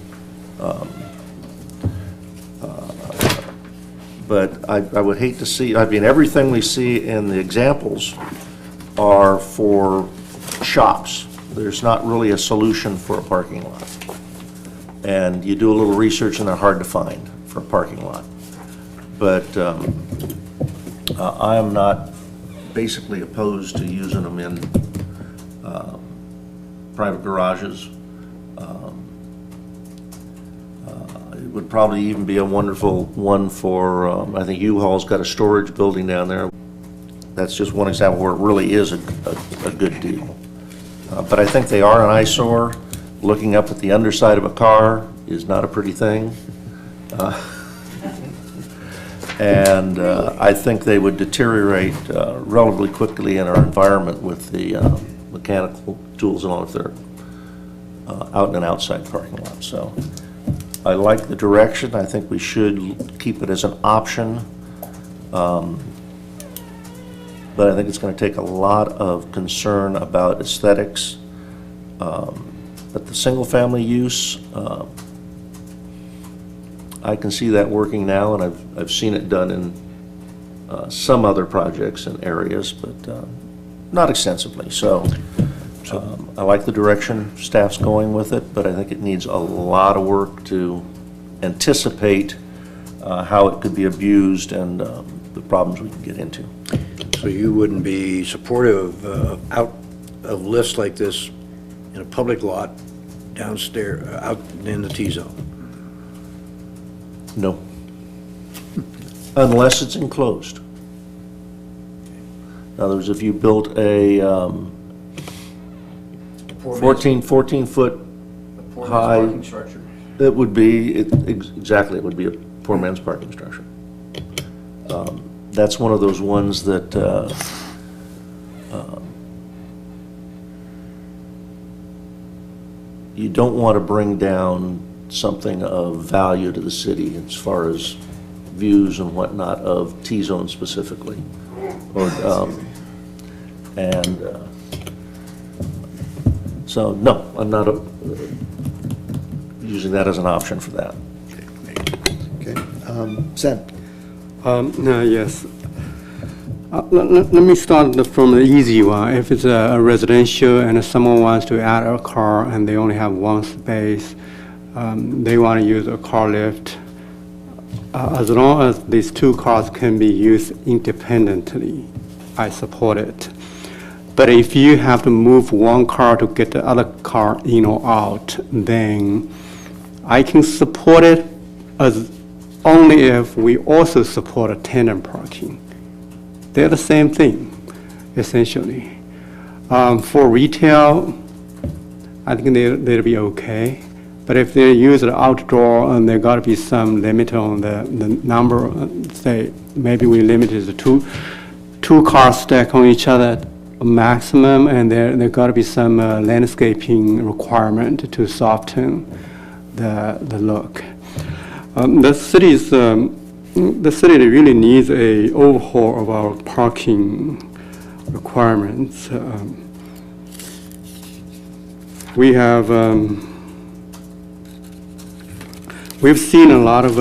But I would hate to see, I mean, everything we see in the examples are for shops. There's not really a solution for a parking lot. And you do a little research and they're hard to find for a parking lot. But I am not basically opposed to using them in private garages. It would probably even be a wonderful one for, I think U-Haul's got a storage building down there. That's just one example where it really is a good deal. But I think they are an eyesore. Looking up at the underside of a car is not a pretty thing. And I think they would deteriorate relatively quickly in our environment with the mechanical tools and all if they're out in an outside parking lot. So I like the direction. I think we should keep it as an option. But I think it's going to take a lot of concern about aesthetics. But the single-family use, I can see that working now, and I've seen it done in some other projects and areas, but not extensively. So I like the direction staff's going with it, but I think it needs a lot of work to anticipate how it could be abused and the problems we can get into. So you wouldn't be supportive of lifts like this in a public lot downstairs, out in the T-zone? No. Unless it's enclosed. In other words, if you built a 14-foot high, parking structure. it would be, exactly, it would be a poor man's parking structure. That's one of those ones that you don't want to bring down something of value to the city as far as views and whatnot of T-zone specifically. Or, so, no, I'm not using that as an option for that. Okay. Sen? Yes. Let me start from the easy one. If it's a residential and someone wants to add a car and they only have one space, they want to use a car lift. As long as these two cars can be used independently, I support it. But if you have to move one car to get the other car in or out, then I can support it as only if we also support a tenant parking. They're the same thing, essentially. For retail, I think they'll be okay. But if they use it outdoor, and there got to be some limit on the number, say maybe we limit it to two cars stacked on each other maximum, and there got to be some landscaping requirement to soften the look. The city really needs a overhaul of our parking requirements. We have we've seen a lot of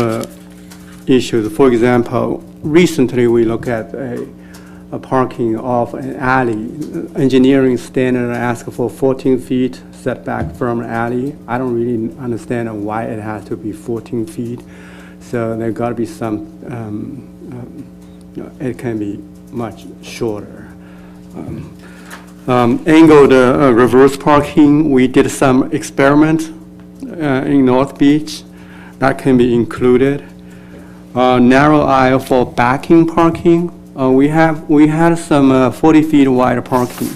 issues. For example, recently we look at a parking off an alley. Engineering standard asks for 14 feet setback from an alley. I don't really understand why it has to be 14 feet. So there got to be some, it can be much shorter. Angled reverse parking, we did some experiment in North Beach. That can be included. Narrow aisle for backing parking. We had some 40 feet wide parking,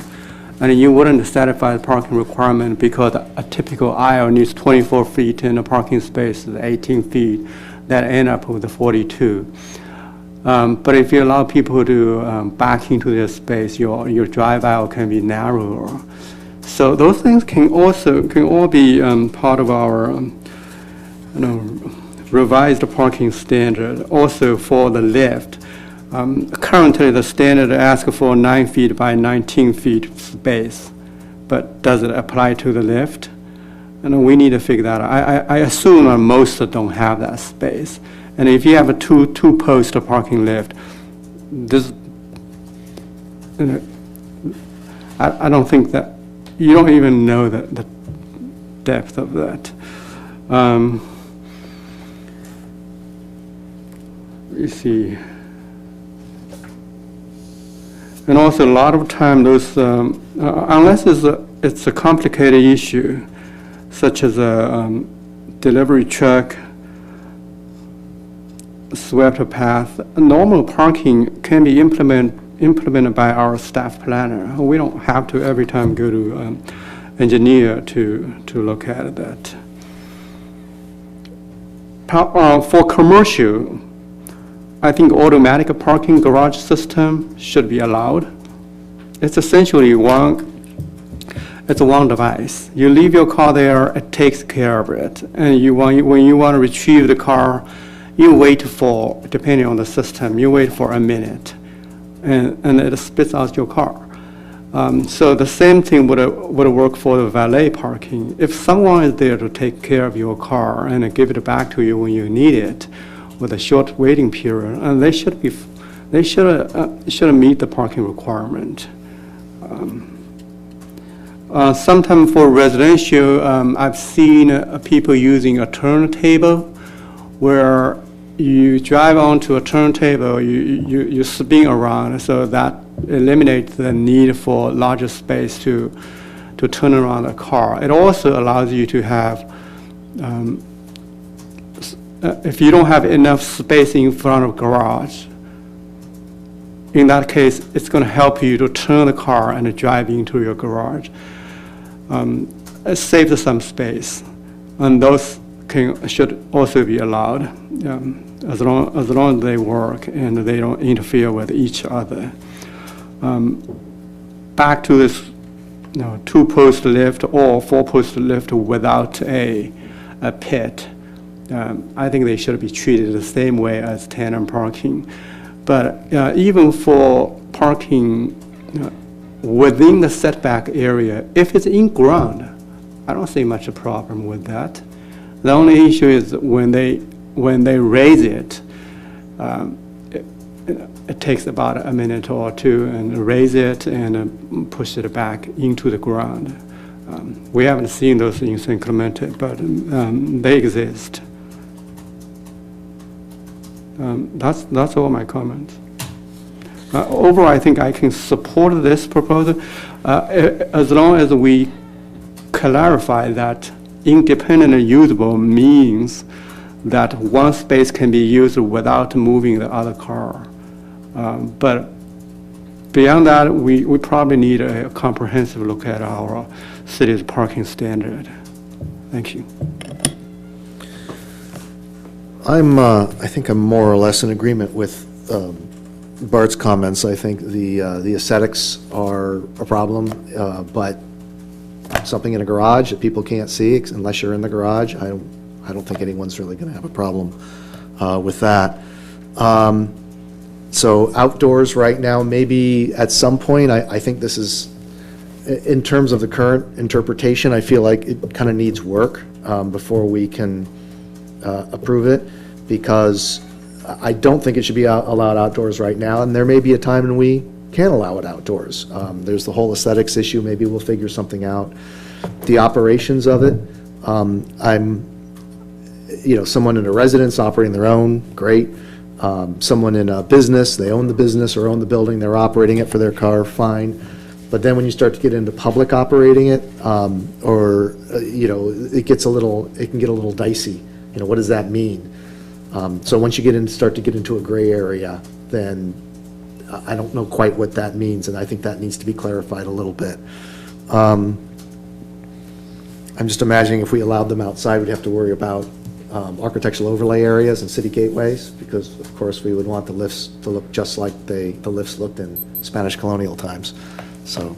and you wouldn't satisfy the parking requirement because a typical aisle needs 24 feet and a parking space is 18 feet. That end up with the 42. But if you allow people to back into their space, your drive aisle can be narrower. So those things can all be part of our revised parking standard. Also for the lift, currently the standard asks for 9 feet by 19 feet space, but does it apply to the lift? And we need to figure that out. I assume that most don't have that space. And if you have a two-post parking lift, this, I don't think that, you don't even know the depth of that. You see. And also a lot of time those, unless it's a complicated issue, such as a delivery truck, swept path, normal parking can be implemented by our staff planner. We don't have to every time go to engineer to look at that. For commercial, I think automatic parking garage system should be allowed. It's essentially one device. You leave your car there, it takes care of it. And when you want to retrieve the car, you wait for, depending on the system, you wait for a minute, and it spits out your car. So the same thing would work for the valet parking. If someone is there to take care of your car and give it back to you when you need it, with a short waiting period, and they should meet the parking requirement. Sometimes for residential, I've seen people using a turntable, where you drive onto a turntable, you spin around, so that eliminates the need for larger space to turn around a car. It also allows you to have, if you don't have enough space in front of garage, in that case, it's going to help you to turn the car and drive into your garage. It saves some space, and those should also be allowed, as long as they work and they don't interfere with each other. Back to this, two-post lift or four-post lift without a pit. I think they should be treated the same way as tandem parking. But even for parking within the setback area, if it's in ground, I don't see much a problem with that. The only issue is when they raise it, it takes about a minute or two and raise it and push it back into the ground. We haven't seen those things implemented, but they exist. That's all my comments. Overall, I think I can support this proposal as long as we clarify that independent and usable means that one space can be used without moving the other car. But beyond that, we probably need a comprehensive look at our city's parking standard. Thank you. I think I'm more or less in agreement with Bart's comments. I think the aesthetics are a problem, but something in a garage that people can't see unless you're in the garage, I don't think anyone's really going to have a problem with that. So outdoors right now, maybe at some point, I think this is, in terms of the current interpretation, I feel like it kind of needs work before we can approve it, because I don't think it should be allowed outdoors right now, and there may be a time when we can allow it outdoors. There's the whole aesthetics issue, maybe we'll figure something out. The operations of it, someone in a residence operating their own, great. Someone in a business, they own the business or own the building, they're operating it for their car, fine. But then when you start to get into public operating it, it can get a little dicey. What does that mean? So once you start to get into a gray area, then I don't know quite what that means, and I think that needs to be clarified a little bit. I'm just imagining if we allowed them outside, we'd have to worry about architectural overlay areas and city gateways, because of course we would want the lifts to look just like the lifts looked in Spanish colonial times. So,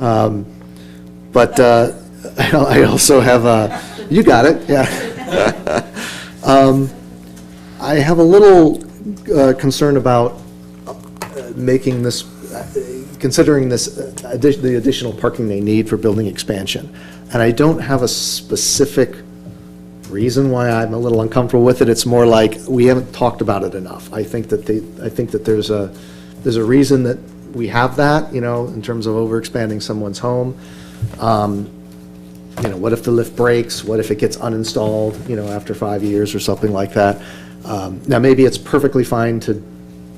I also have you got it, yeah. I have a little concern about making this, considering this, the additional parking they need for building expansion. And I don't have a specific reason why I'm a little uncomfortable with it. It's more like we haven't talked about it enough. I think that there's a reason that we have that, in terms of overexpanding someone's home. What if the lift breaks? What if it gets uninstalled, after 5 years or something like that? Now, maybe it's perfectly fine to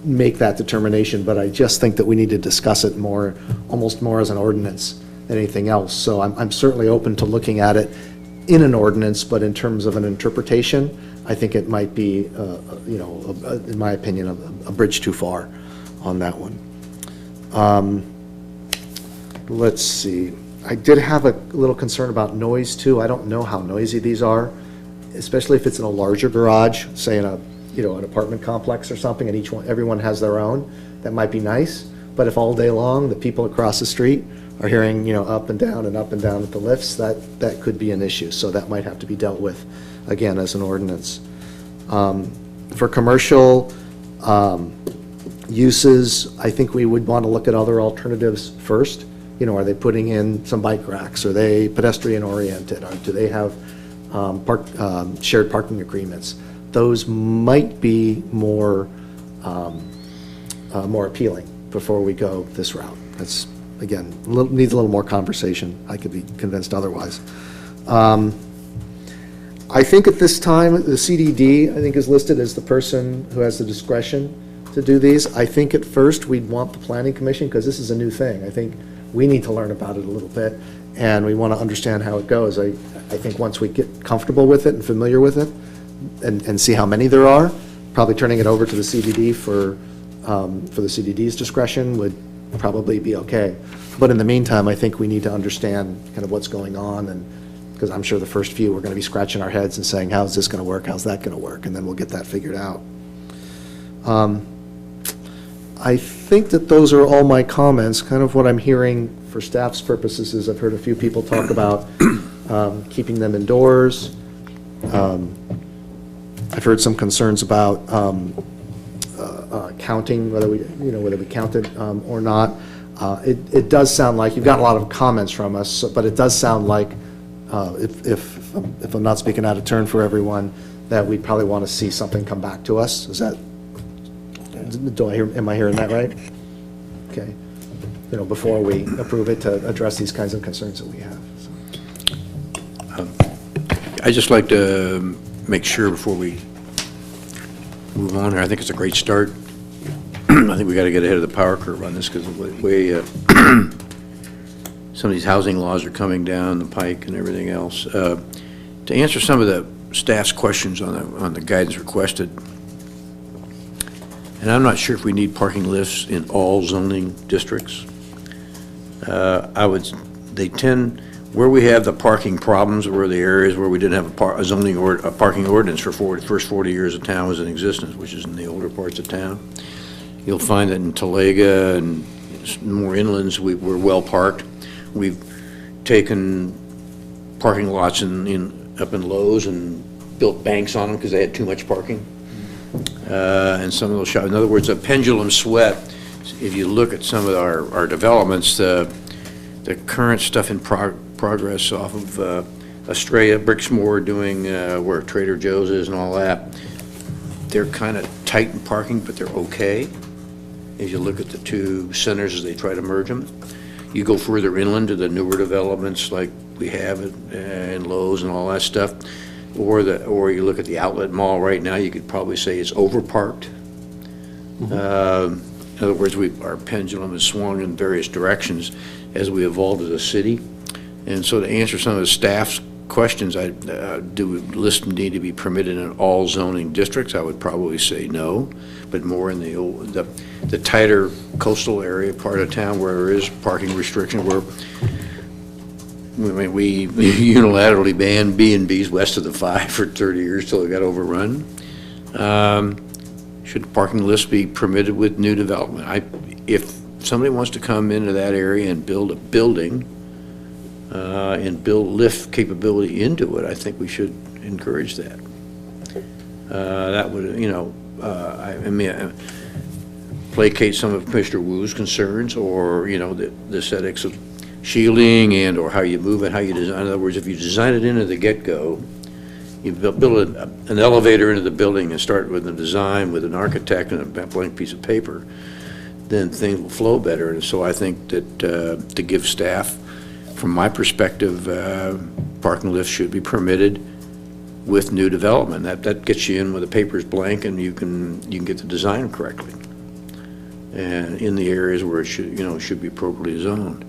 make that determination, but I just think that we need to discuss it more, almost more as an ordinance than anything else. So I'm certainly open to looking at it in an ordinance, but in terms of an interpretation, I think it might be, in my opinion, a bridge too far on that one. Let's see. I did have a little concern about noise too. I don't know how noisy these are, especially if it's in a larger garage, say in an apartment complex or something, and everyone has their own. That might be nice, but if all day long the people across the street are hearing, up and down at the lifts, that could be an issue. So that might have to be dealt with, again, as an ordinance. For commercial uses, I think we would want to look at other alternatives first. Are they putting in some bike racks? Are they pedestrian oriented? Or do they have shared parking agreements? Those might be more appealing before we go this route. That's, again, needs a little more conversation. I could be convinced otherwise. I think at this time, the CDD, I think, is listed as the person who has the discretion to do these. I think at first we'd want the Planning Commission, because this is a new thing. I think we need to learn about it a little bit, and we want to understand how it goes. I think once we get comfortable with it and familiar with it, and see how many there are, probably turning it over to the CDD for the CDD's discretion would probably be okay. But in the meantime, I think we need to understand kind of what's going on, and because I'm sure the first few we're going to be scratching our heads and saying, how's this going to work? How's that going to work? And then we'll get that figured out. I think that those are all my comments. Kind of what I'm hearing for staff's purposes is I've heard a few people talk about keeping them indoors. I've heard some concerns about counting, whether we count it or not. It does sound like, you've got a lot of comments from us, but it does sound like, if I'm not speaking out of turn for everyone, that we'd probably want to see something come back to us. Is that, am I hearing that right? Okay. Before we approve it, to address these kinds of concerns that we have. So. I'd just like to make sure before we move on here, I think it's a great start. I think we got to get ahead of the power curve on this, because the way some of these housing laws are coming down the pike and everything else. To answer some of the staff's questions on the guidance requested, and I'm not sure if we need parking lifts in all zoning districts. They tend, where we have the parking problems, where the areas where we didn't have a zoning or a parking ordinance for the first 40 years of town was in existence, which is in the older parts of town. You'll find that in Talega and more inlands, we're well parked. We've taken parking lots up in Lowe's and built banks on them because they had too much parking. And some of those shops, in other words, a pendulum sweat. If you look at some of our developments, the current stuff in progress off of Estrella, Bricksmore, doing where Trader Joe's is and all that, they're kind of tight in parking, but they're okay. as you look at the two centers as they try to merge them. You go further inland to the newer developments like we have in Lowe's and all that stuff, or you look at the outlet mall right now, you could probably say it's overparked. In other words, our pendulum has swung in various directions as we evolved as a city. And so to answer some of the staff's questions, do lists need to be permitted in all zoning districts? I would probably say no, but more in the tighter coastal area part of town where there is parking restriction, where we unilaterally banned B&Bs west of the 5 for 30 years till it got overrun. Should parking lists be permitted with new development? If somebody wants to come into that area and build a building and build lift capability into it, I think we should encourage that. That would, placate some of Commissioner Wu's concerns, or, the aesthetics of shielding and or how you move it, how you design. In other words, if you design it into the get-go, you build an elevator into the building and start with the design with an architect and a blank piece of paper, then things will flow better. And so I think that to give staff, from my perspective, parking lifts should be permitted with new development. That gets you in with the papers blank, and you can get the design correctly, and in the areas where it should be appropriately zoned.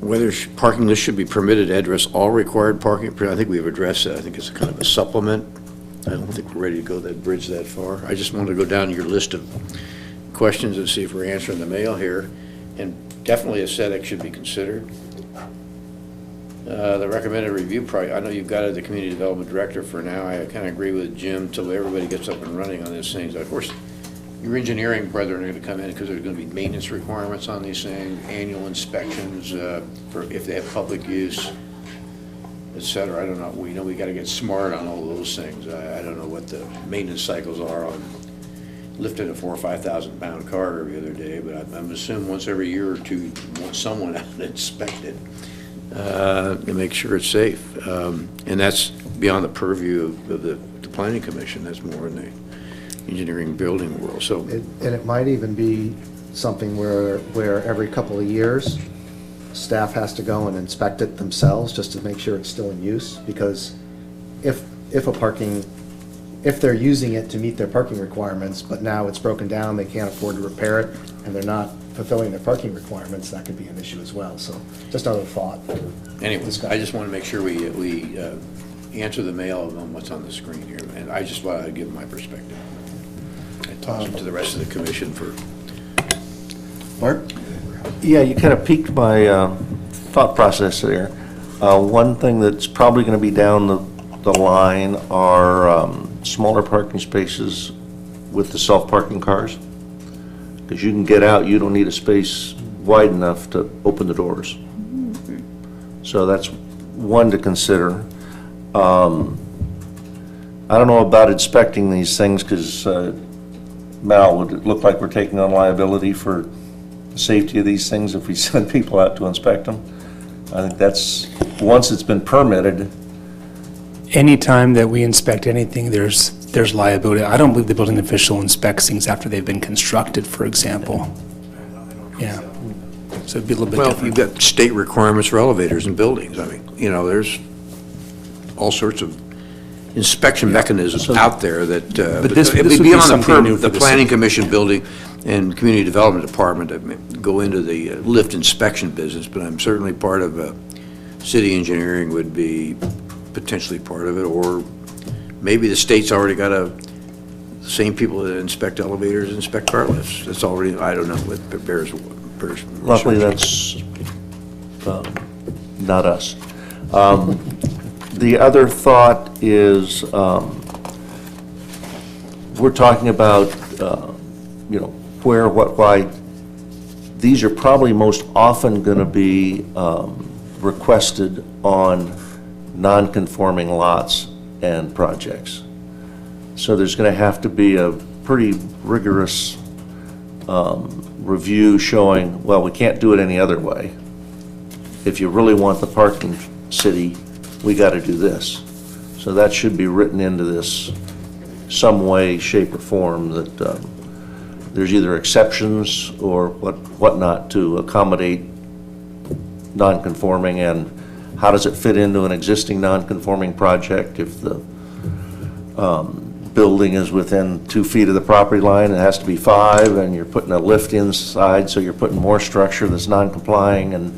Whether parking lists should be permitted to address all required parking, I think we've addressed that. I think it's kind of a supplement. I don't think we're ready to go that bridge that far. I just want to go down your list of questions and see if we're answering the mail here. And definitely aesthetic should be considered. The recommended review I know you've got it, the community development director for now. I kind of agree with Jim till everybody gets up and running on these things. Of course, your engineering brethren are going to come in because there's going to be maintenance requirements on these things, annual inspections for if they have public use, et cetera. I don't know. We got to get smart on all those things. I don't know what the maintenance cycles are on lifting a 4,000 or 5,000 pound car every other day, but I'm assuming once every year or two, you want someone out to inspect it to make sure it's safe. And that's beyond the purview of the Planning Commission. That's more in the engineering building world. So, and it might even be something where every couple of years, staff has to go and inspect it themselves just to make sure it's still in use, because if they're using it to meet their parking requirements, but now it's broken down, they can't afford to repair it, and they're not fulfilling their parking requirements, that could be an issue as well. So just another thought. Anyway, I just want to make sure we answer the mail on what's on the screen here, and I just want to give my perspective. I toss it to the rest of the commission for. Mark? Yeah, you kind of piqued my thought process there. One thing that's probably going to be down the line are smaller parking spaces with the self-parking cars. Because you can get out, you don't need a space wide enough to open the doors. So that's one to consider. I don't know about inspecting these things, because Mal, would it look like we're taking on liability for the safety of these things if we send people out to inspect them? I think that's, once it's been permitted. Anytime that we inspect anything, there's liability. I don't believe the building official inspects things after they've been constructed, for example. Yeah. So it'd be a little bit different. Well, you've got state requirements for elevators and buildings. I mean, there's all sorts of inspection mechanisms out there that, But this would be something new for the Planning Commission building and Community Development Department that go into the lift inspection business, but I'm certainly part of city engineering would be potentially part of it, or maybe the state's already got the same people that inspect elevators inspect car lifts. That's already, I don't know, it bears Luckily, that's not us. The other thought is, we're talking about, where, what, why. These are probably most often going to be requested on non-conforming lots and projects. So there's going to have to be a pretty rigorous review showing, well, we can't do it any other way. If you really want the parking city, we got to do this. So that should be written into this some way, shape, or form that there's either exceptions or whatnot to accommodate non-conforming, and how does it fit into an existing non-conforming project if the building is within 2 feet of the property line, it has to be 5, and you're putting a lift inside, so you're putting more structure that's non-complying, and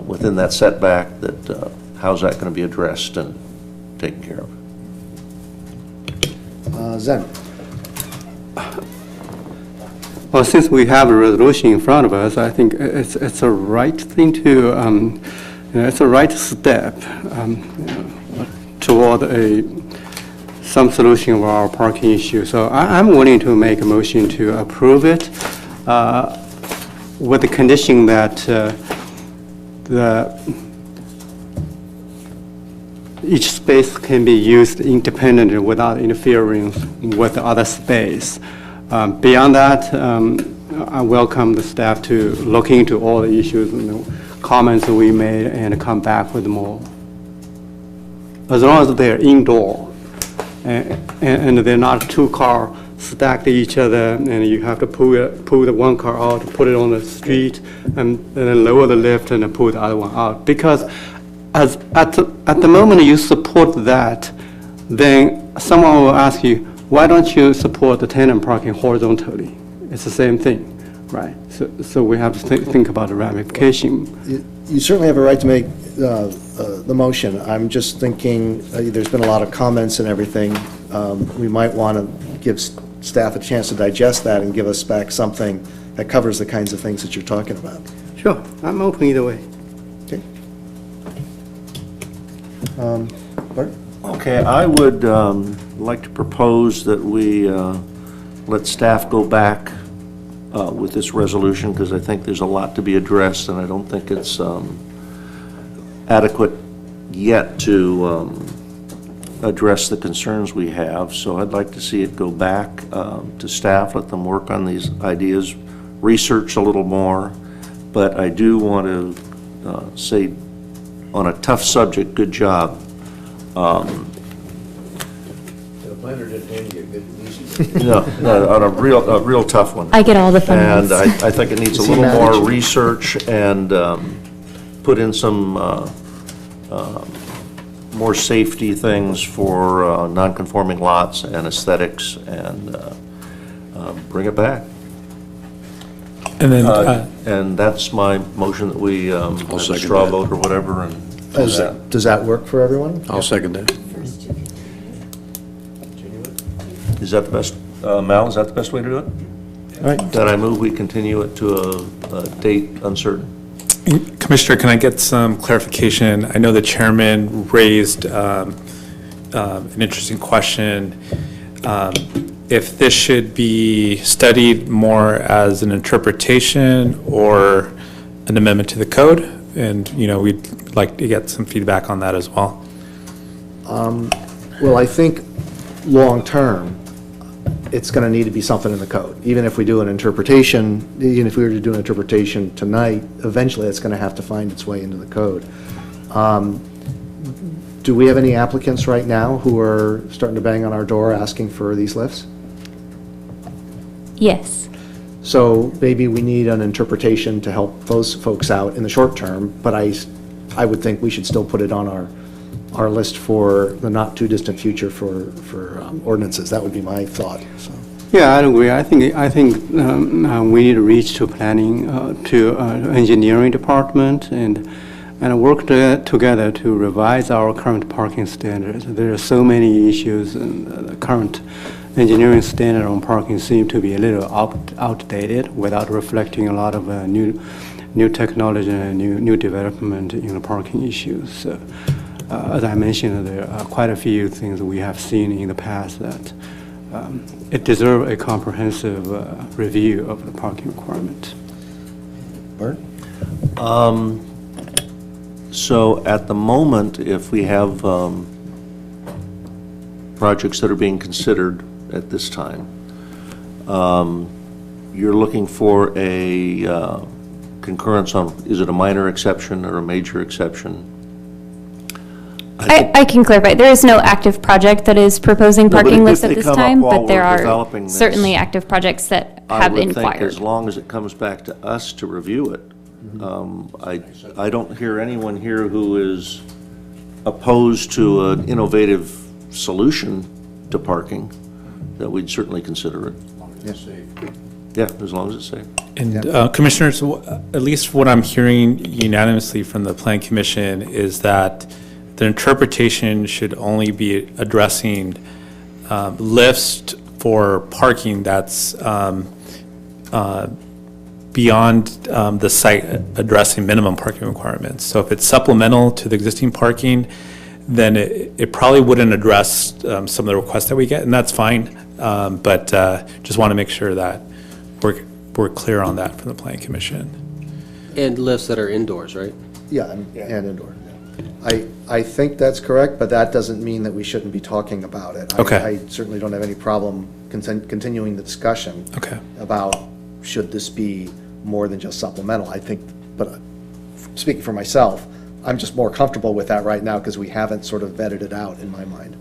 within that setback, that how's that going to be addressed and taken care of? Zen? Well, since we have a resolution in front of us, I think it's a right thing to, it's a right step toward some solution of our parking issue. So I'm willing to make a motion to approve it with the condition that each space can be used independently without interfering with the other space. Beyond that, I welcome the staff to look into all the issues and the comments that we made and come back with more. As long as they're indoor and they're not 2 cars stacked to each other, and you have to pull the one car out, put it on the street, and then lower the lift and then pull the other one out. Because at the moment you support that, then someone will ask you, why don't you support the tenant parking horizontally? It's the same thing, right? So we have to think about the ramification. You certainly have a right to make the motion. I'm just thinking, there's been a lot of comments and everything. We might want to give staff a chance to digest that and give us back something that covers the kinds of things that you're talking about. Sure, I'm open either way. Okay. Bart? Okay, I would like to propose that we let staff go back with this resolution, because I think there's a lot to be addressed, and I don't think it's adequate yet to address the concerns we have. So I'd like to see it go back to staff, let them work on these ideas, research a little more. But I do want to say, on a tough subject, good job. The planner didn't hand you a good and easy. No, on a real tough one. I get all the fun And ones. I think it needs a Is he little mad at more you? research and put in some more safety things for non-conforming lots and aesthetics, and bring it back. And then, And that's my motion, that we have a second straw that. vote or whatever, and do that. Does that work for everyone? I'll second that. Is that the best, Mal, is that the best way to do it? All right. Then I move we continue it to a date uncertain. Commissioner, can I get some clarification? I know the chairman raised an interesting question. If this should be studied more as an interpretation or an amendment to the code, and, we'd like to get some feedback on that as well. Well, I think long-term, it's going to need to be something in the code. Even if we do an interpretation, even if we were to do an interpretation tonight, eventually it's going to have to find its way into the code. Do we have any applicants right now who are starting to bang on our door asking for these lifts? Yes. So maybe we need an interpretation to help those folks out in the short term, but I would think we should still put it on our list for the not-too-distant future for ordinances. That would be my thought, so. Yeah, I agree. I think we need to reach to planning, to engineering department, and work together to revise our current parking standards. There are so many issues, and the current engineering standard on parking seem to be a little outdated, without reflecting a lot of new technology and new development in the parking issues. So, as I mentioned, there are quite a few things we have seen in the past that it deserves a comprehensive review of the parking requirement. Bart? So at the moment, if we have projects that are being considered at this time, you're looking for a concurrence on, is it a minor exception or a major exception? I can clarify, there is no active project that is proposing but parking if lifts they at this come up time, while but there we're are developing this, certainly active projects that I have would think inquired. as long as it comes back to us to review it, I don't hear anyone here who is opposed to an innovative solution to parking, that we'd certainly consider it. Yeah, as long as it's safe. And Commissioners, at least what I'm hearing unanimously from the Plan Commission is that the interpretation should only be addressing lifts for parking that's beyond the site addressing minimum parking requirements. So if it's supplemental to the existing parking, then it probably wouldn't address some of the requests that we get, and that's fine. But just want to make sure that we're clear on that from the Plan Commission. And lifts that are indoors, right? Yeah, and indoor. I think that's correct, but that doesn't mean that we shouldn't be talking about it. Okay. I certainly don't have any problem continuing the discussion. Okay. About should this be more than just supplemental. I think, but speaking for myself, I'm just more comfortable with that right now because we haven't sort of vetted it out in my mind.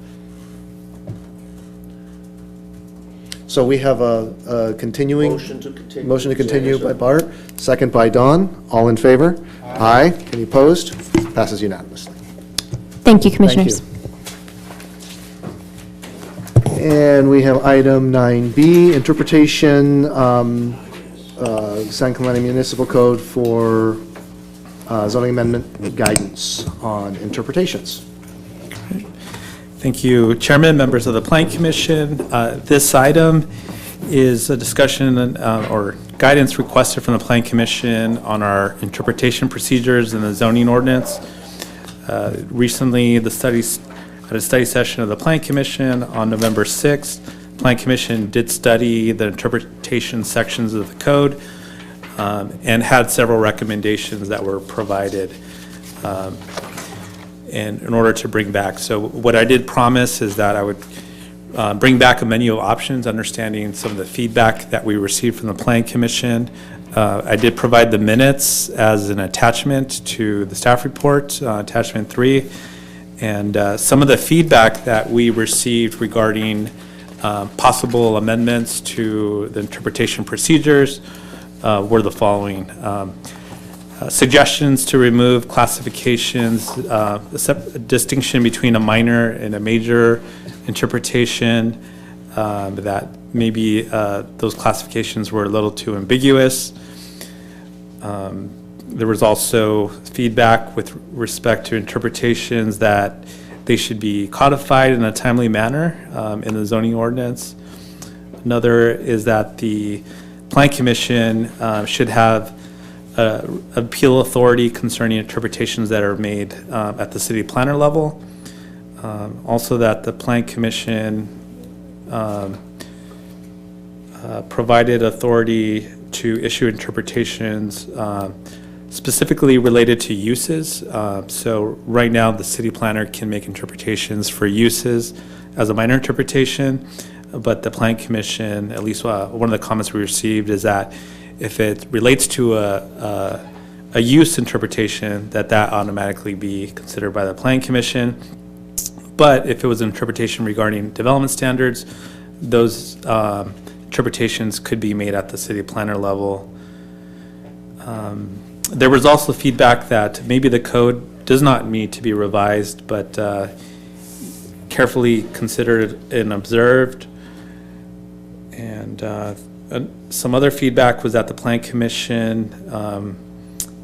So we have a continuing. Motion to continue. Motion to continue by Bart, second by Don. All in favor? Aye. Any opposed? Passes unanimously. Thank you, Commissioners. And we have item 9B, interpretation, San Clemente Municipal Code for zoning amendment guidance on interpretations. Thank you, Chairman, members of the Plan Commission. This item is a discussion or guidance requested from the Plan Commission on our interpretation procedures in the zoning ordinance. Recently, the at a study session of the Plan Commission on November 6th, Plan Commission did study the interpretation sections of the code and had several recommendations that were provided in order to bring back. So what I did promise is that I would bring back a menu of options, understanding some of the feedback that we received from the Plan Commission. I did provide the minutes as an attachment to the staff report, attachment 3. And some of the feedback that we received regarding possible amendments to the interpretation procedures were the following. Suggestions to remove classifications, a distinction between a minor and a major interpretation, that maybe those classifications were a little too ambiguous. There was also feedback with respect to interpretations that they should be codified in a timely manner in the zoning ordinance. Another is that the Plan Commission should have appeal authority concerning interpretations that are made at the city planner level. Also that the Plan Commission provided authority to issue interpretations specifically related to uses. So right now, the city planner can make interpretations for uses as a minor interpretation, but the Plan Commission, at least one of the comments we received is that if it relates to a use interpretation, that automatically be considered by the Plan Commission. But if it was an interpretation regarding development standards, those interpretations could be made at the city planner level. There was also feedback that maybe the code does not need to be revised, but carefully considered and observed. And some other feedback was that the Plan Commission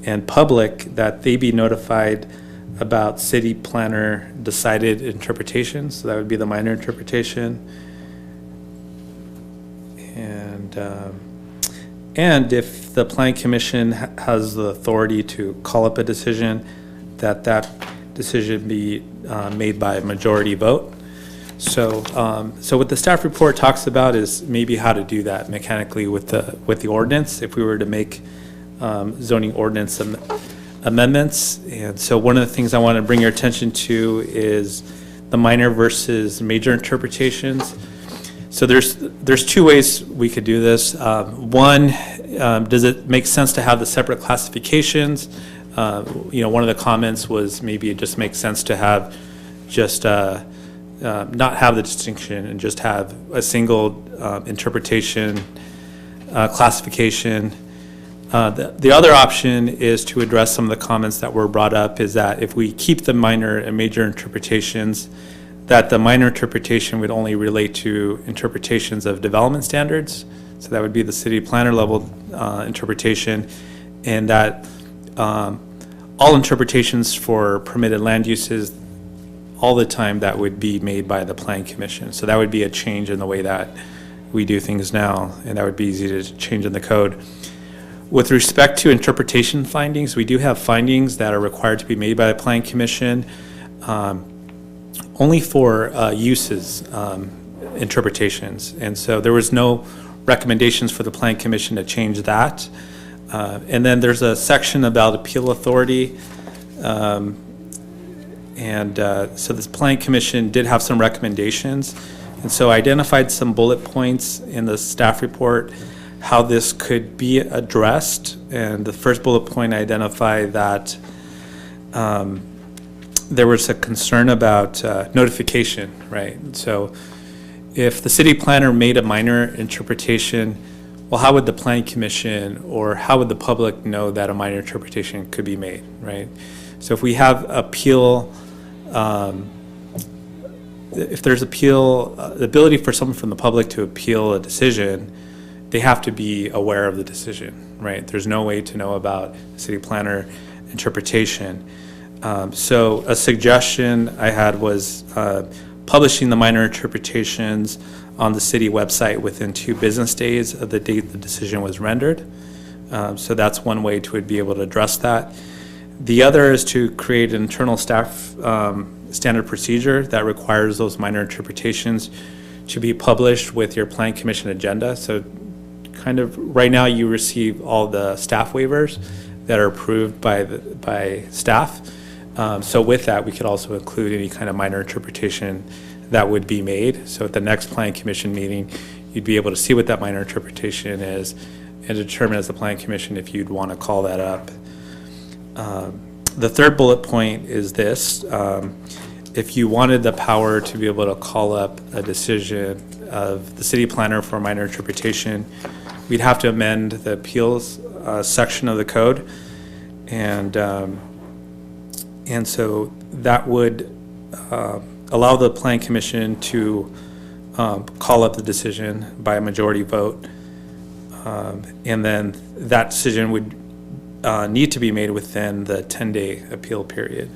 and public, that they be notified about city planner decided interpretations. So that would be the minor interpretation. And if the Plan Commission has the authority to call up a decision, that decision be made by a majority vote. So, so what the staff report talks about is maybe how to do that mechanically with the ordinance, if we were to make zoning ordinance amendments. And so one of the things I want to bring your attention to is the minor versus major interpretations. So there's two ways we could do this. One, does it make sense to have the separate classifications? One of the comments was maybe it just makes sense to have just not have the distinction and just have a single interpretation, classification. The other option is to address some of the comments that were brought up, is that if we keep the minor and major interpretations, that the minor interpretation would only relate to interpretations of development standards. So that would be the city planner level interpretation, and that all interpretations for permitted land uses, all the time, that would be made by the Plan Commission. So that would be a change in the way that we do things now, and that would be easy to change in the code. With respect to interpretation findings, we do have findings that are required to be made by the Plan Commission, only for uses interpretations. And so there was no recommendations for the Plan Commission to change that. And then there's a section about appeal authority. So this Plan Commission did have some recommendations. And so I identified some bullet points in the staff report how this could be addressed. And the first bullet point, I identified that there was a concern about notification, right? So if the city planner made a minor interpretation, well, how would the Plan Commission or how would the public know that a minor interpretation could be made, right? So if we have appeal, if there's appeal, the ability for someone from the public to appeal a decision, they have to be aware of the decision, right? There's no way to know about the city planner interpretation. So a suggestion I had was publishing the minor interpretations on the city website within 2 business days of the date the decision was rendered. So that's one way to be able to address that. The other is to create an internal staff standard procedure that requires those minor interpretations to be published with your Plan Commission agenda. So kind of right now you receive all the staff waivers that are approved by staff. So with that, we could also include any kind of minor interpretation that would be made. So at the next Plan Commission meeting, you'd be able to see what that minor interpretation is and determine as the Plan Commission if you'd want to call that up. The third bullet point is this. If you wanted the power to be able to call up a decision of the city planner for a minor interpretation, we'd have to amend the appeals section of the code. And so that would allow the Plan Commission to call up the decision by a majority vote. And then that decision would need to be made within the 10-day appeal period.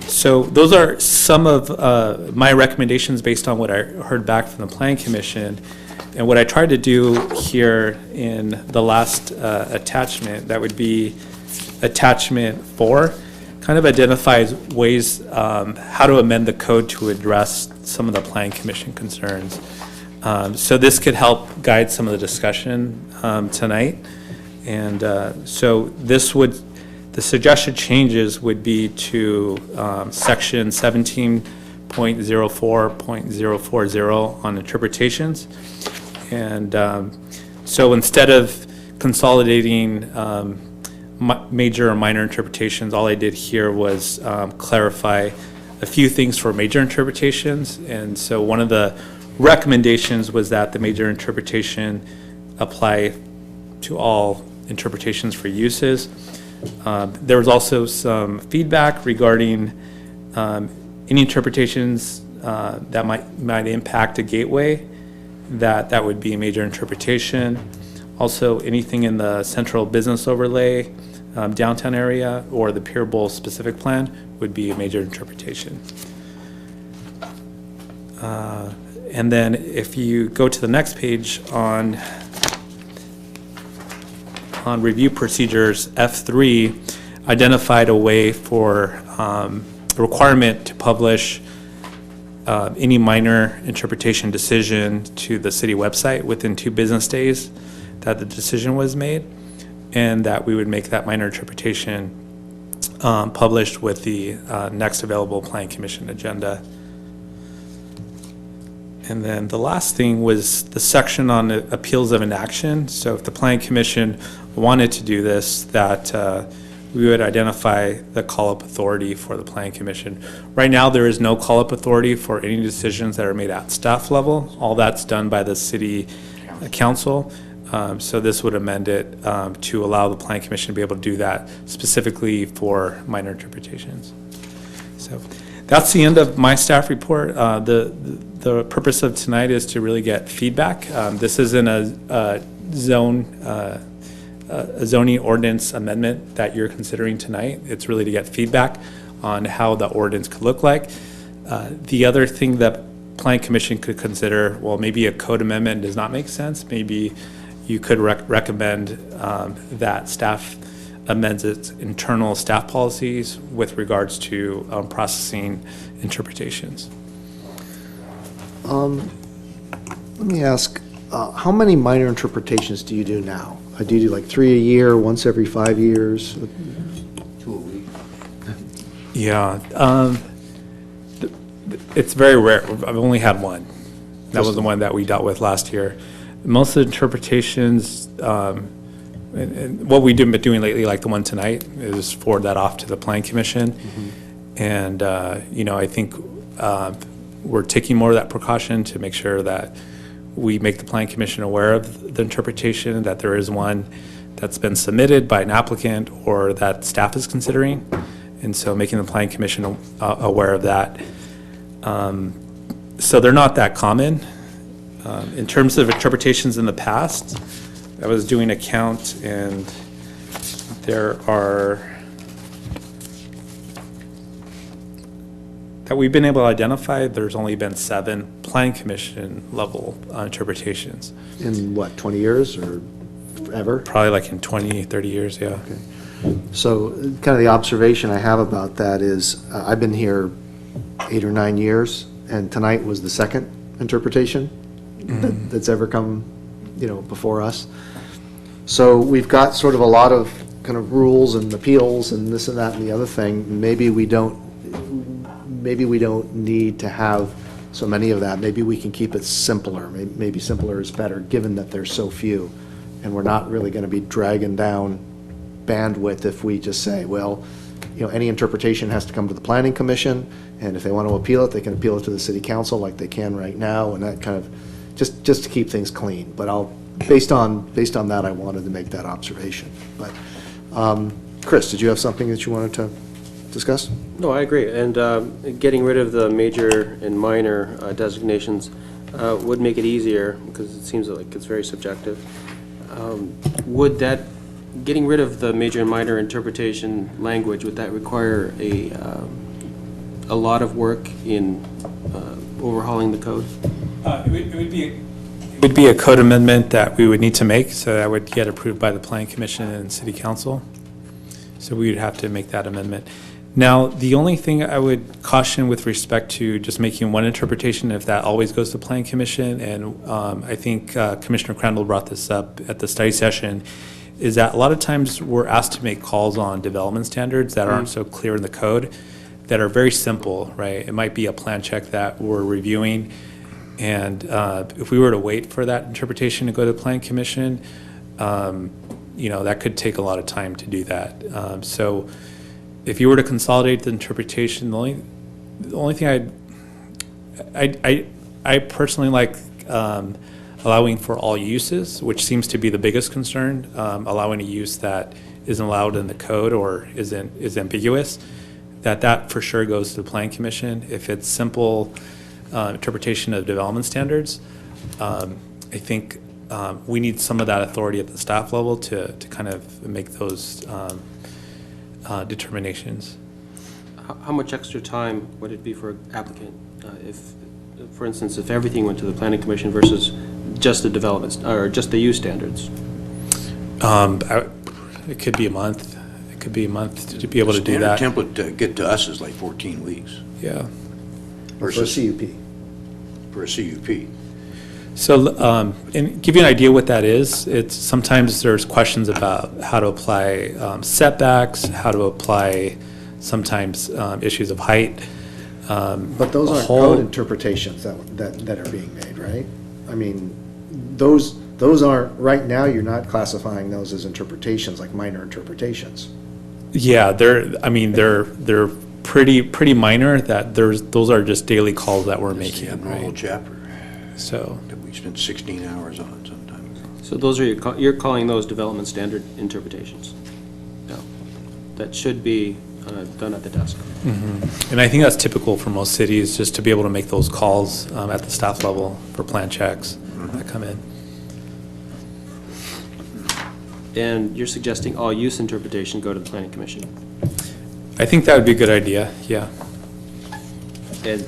So those are some of my recommendations based on what I heard back from the Plan Commission. And what I tried to do here in the last attachment, that would be attachment 4, kind of identifies ways how to amend the code to address some of the Plan Commission concerns. So this could help guide some of the discussion tonight. And so this would, the suggested changes would be to section 17.04.040 on interpretations. And so instead of consolidating major or minor interpretations, all I did here was clarify a few things for major interpretations. And so one of the recommendations was that the major interpretation apply to all interpretations for uses. There was also some feedback regarding any interpretations that might impact a gateway, that would be a major interpretation. Also, anything in the central business overlay, downtown area, or the Pier Bowl specific plan would be a major interpretation. And then if you go to the next page on review procedures, F3 identified a way for a requirement to publish any minor interpretation decision to the city website within 2 business days that the decision was made, and that we would make that minor interpretation published with the next available Plan Commission agenda. And then the last thing was the section on appeals of inaction. So if the Plan Commission wanted to do this, that we would identify the call-up authority for the planning commission. Right now, there is no call-up authority for any decisions that are made at staff level. All that's done by the city council. So this would amend it to allow the planning commission to be able to do that specifically for minor interpretations. So that's the end of my staff report. The purpose of tonight is to really get feedback. This isn't a zoning ordinance amendment that you're considering tonight. It's really to get feedback on how the ordinance could look like. The other thing that Planning Commission could consider, well, maybe a code amendment does not make sense. Maybe you could recommend that staff amends its internal staff policies with regards to processing interpretations. Let me ask, how many minor interpretations do you do now? Do you do like 3 a year, once every 5 years? 2 a week. Yeah, it's very rare. I've only had one. That was the one that we dealt with last year. Most of the interpretations, and what we've been doing lately, like the one tonight, is forward that off to the Planning Commission. And, you know, I think we're taking more of that precaution to make sure that we make the Planning Commission aware of the interpretation, that there is one that's been submitted by an applicant or that staff is considering. And so making the Planning Commission aware of that. So they're not that common. In terms of interpretations in the past, I was doing a count, and there are, that we've been able to identify, there's only been 7 Planning Commission level interpretations. In what, 20 years or ever? Probably like in 20, 30 years, yeah. Okay. So kind of the observation I have about that is I've been here 8 or 9 years, and tonight was the second interpretation that's ever come, you know, before us. So we've got sort of a lot of kind of rules and appeals and this and that and the other thing. Maybe we don't need to have so many of that. Maybe we can keep it simpler. Maybe simpler is better, given that there's so few. And we're not really going to be dragging down bandwidth if we just say, well, you know, any interpretation has to come to the Planning Commission, and if they want to appeal it, they can appeal it to the City Council like they can right now, and that kind of, just to keep things clean. But based on that, I wanted to make that observation. But, Chris, did you have something that you wanted to discuss? No, I agree. And getting rid of the major and minor designations would make it easier, because it seems like it's very subjective. Would that, getting rid of the major and minor interpretation language, would that require a lot of work in overhauling the code? It would be a code amendment that we would need to make, so that would get approved by the Planning Commission and City Council. So we would have to make that amendment. Now, the only thing I would caution with respect to just making one interpretation, if that always goes to Planning Commission, and I think Commissioner Crandall brought this up at the study session, is that a lot of times we're asked to make calls on development standards that aren't so clear in the code, that are very simple, right? It might be a plan check that we're reviewing, and if we were to wait for that interpretation to go to the Planning Commission, you know, that could take a lot of time to do that. So if you were to consolidate the interpretation, the only thing I personally like allowing for all uses, which seems to be the biggest concern, allowing a use that isn't allowed in the code or is ambiguous, that for sure goes to the Planning Commission. If it's simple interpretation of development standards, I think we need some of that authority at the staff level to kind of make those determinations. How much extra time would it be for an applicant if, for instance, if everything went to the Planning Commission versus just the development, or just the use standards? It could be a month. It could be a month to be able to do that. Standard template to get to us is like 14 weeks. Yeah. For a CUP? For a CUP. So, and give you an idea what that is, it's sometimes there's questions about how to apply setbacks, how to apply sometimes issues of height. But those aren't code interpretations that are being made, right? I mean, those aren't, right now, you're not classifying those as interpretations, like minor interpretations. Yeah, they're pretty minor, those are just daily calls that we're It's the making, Untitled right? Chapter So, that we spent 16 hours on sometimes. So those are, you're calling those development standard interpretations? No. That should be done at the desk. and I think that's typical for most cities, just to be able to make those calls at the staff level for plan checks that come in. And you're suggesting all use interpretation go to the planning commission? I think that would be a good idea, yeah. And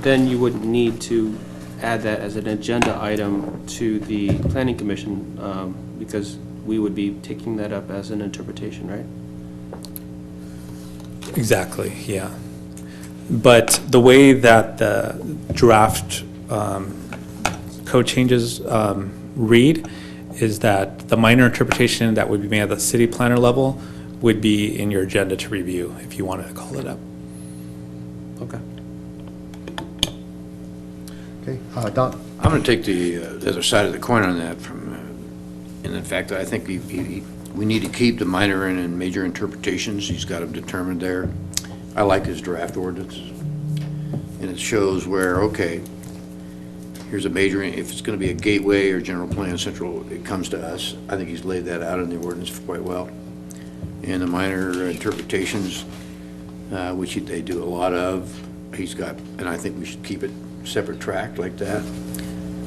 then you would need to add that as an agenda item to the planning commission, because we would be taking that up as an interpretation, right? Exactly, yeah. But the way that the draft code changes read is that the minor interpretation that would be made at the city planner level would be in your agenda to review if you wanted to call it up. Okay. Okay, Don? I'm going to take the other side of the coin on that in the fact that I think we need to keep the minor and major interpretations. He's got them determined there. I like his draft ordinance. And it shows where, okay, here's a major, if it's going to be a gateway or general plan central, it comes to us. I think he's laid that out in the ordinance quite well. And the minor interpretations, which they do a lot of, he's got, and I think we should keep it separate track like that.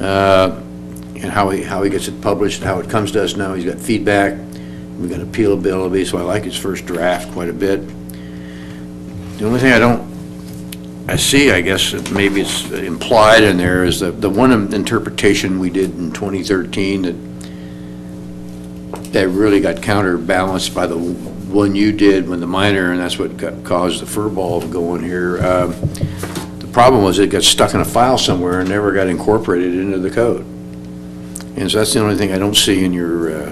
And how he gets it published, how it comes to us now, he's got feedback, we've got appealability, so I like his first draft quite a bit. The only thing I see, I guess, maybe it's implied in there, is the one interpretation we did in 2013 that really got counterbalanced by the one you did when the minor, and that's what caused the furball going here. The problem was it got stuck in a file somewhere and never got incorporated into the code. And so that's the only thing I don't see in your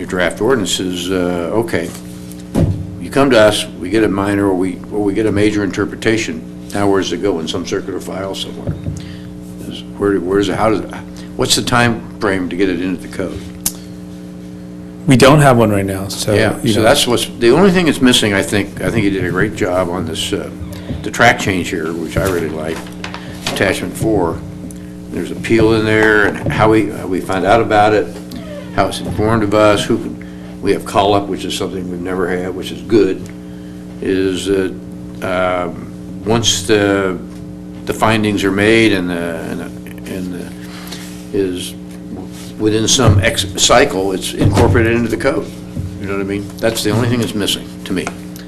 draft ordinances. Okay, you come to us, we get a minor or we get a major interpretation. Now where's it go? In some circular file somewhere? What's the time frame to get it into the code? We don't have one right now, so. Yeah, so that's the only thing that's missing, I think you did a great job on this, the track change here, which I really like, attachment 4. There's appeal in there, and how we find out about it, how it's informed of us, we have call-up, which is something we've never had, which is good, is once the findings are made and is within some cycle, it's incorporated into the code. You know what I mean? That's the only thing that's missing to me.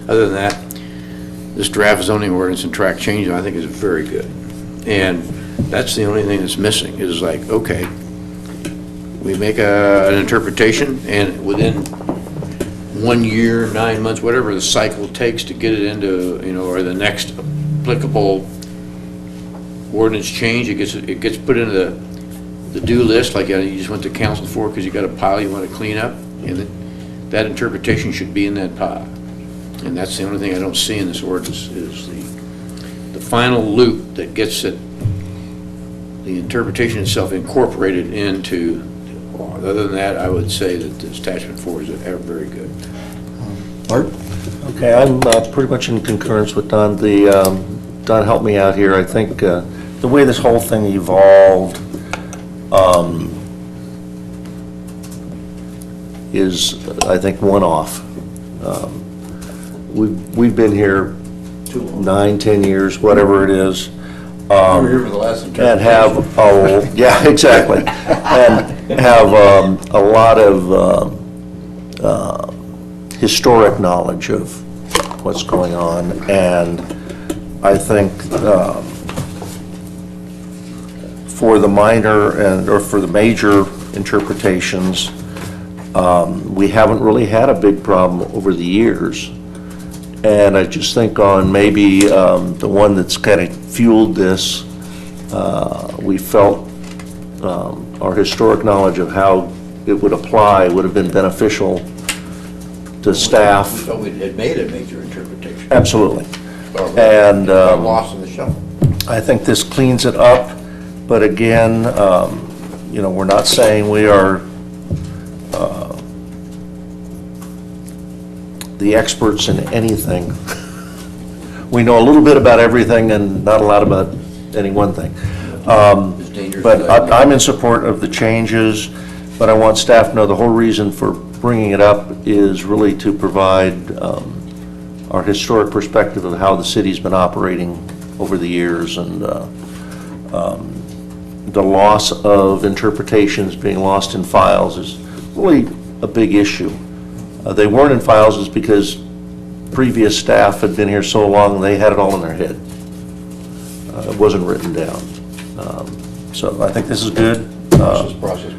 Other than that, this draft zoning ordinance and track change, I think, is very good. And that's the only thing that's missing, is like, okay, we make an interpretation, and within 1 year, 9 months, whatever the cycle takes to get it into, or the next applicable ordinance change, it gets put into the due list, like you just went to council for, because you got a pile you want to clean up, and that interpretation should be in that pile. And that's the only thing I don't see in this ordinance, is the final loop that gets it, the interpretation itself incorporated into the law. Other than that, I would say that this attachment 4 is very good. Art? Okay, I'm pretty much in concurrence with Don. Don helped me out here. I think the way this whole thing evolved is, I think, one-off. We've been here 9, 10 years, whatever it is. We're here for the last and have, yeah, exactly, and have a lot of historic knowledge of what's going on, and I think for the minor or for the major interpretations, we haven't really had a big problem over the years. And I just think on maybe the one that's kind of fueled this, we felt our historic knowledge of how it would apply would have been beneficial to staff. We thought we had made a major interpretation. Absolutely. And Lost in the shuffle. I think this cleans it up, but again, we're not saying we are the experts in anything. We know a little bit about everything and not a lot about any one thing. But I'm in support of the changes, but I want staff to know the whole reason for bringing it up is really to provide our historic perspective of how the city's been operating over the years, and the loss of interpretations being lost in files is really a big issue. They weren't in files is because previous staff had been here so long they had it all in their head. It wasn't written down. So I think this is good. Process.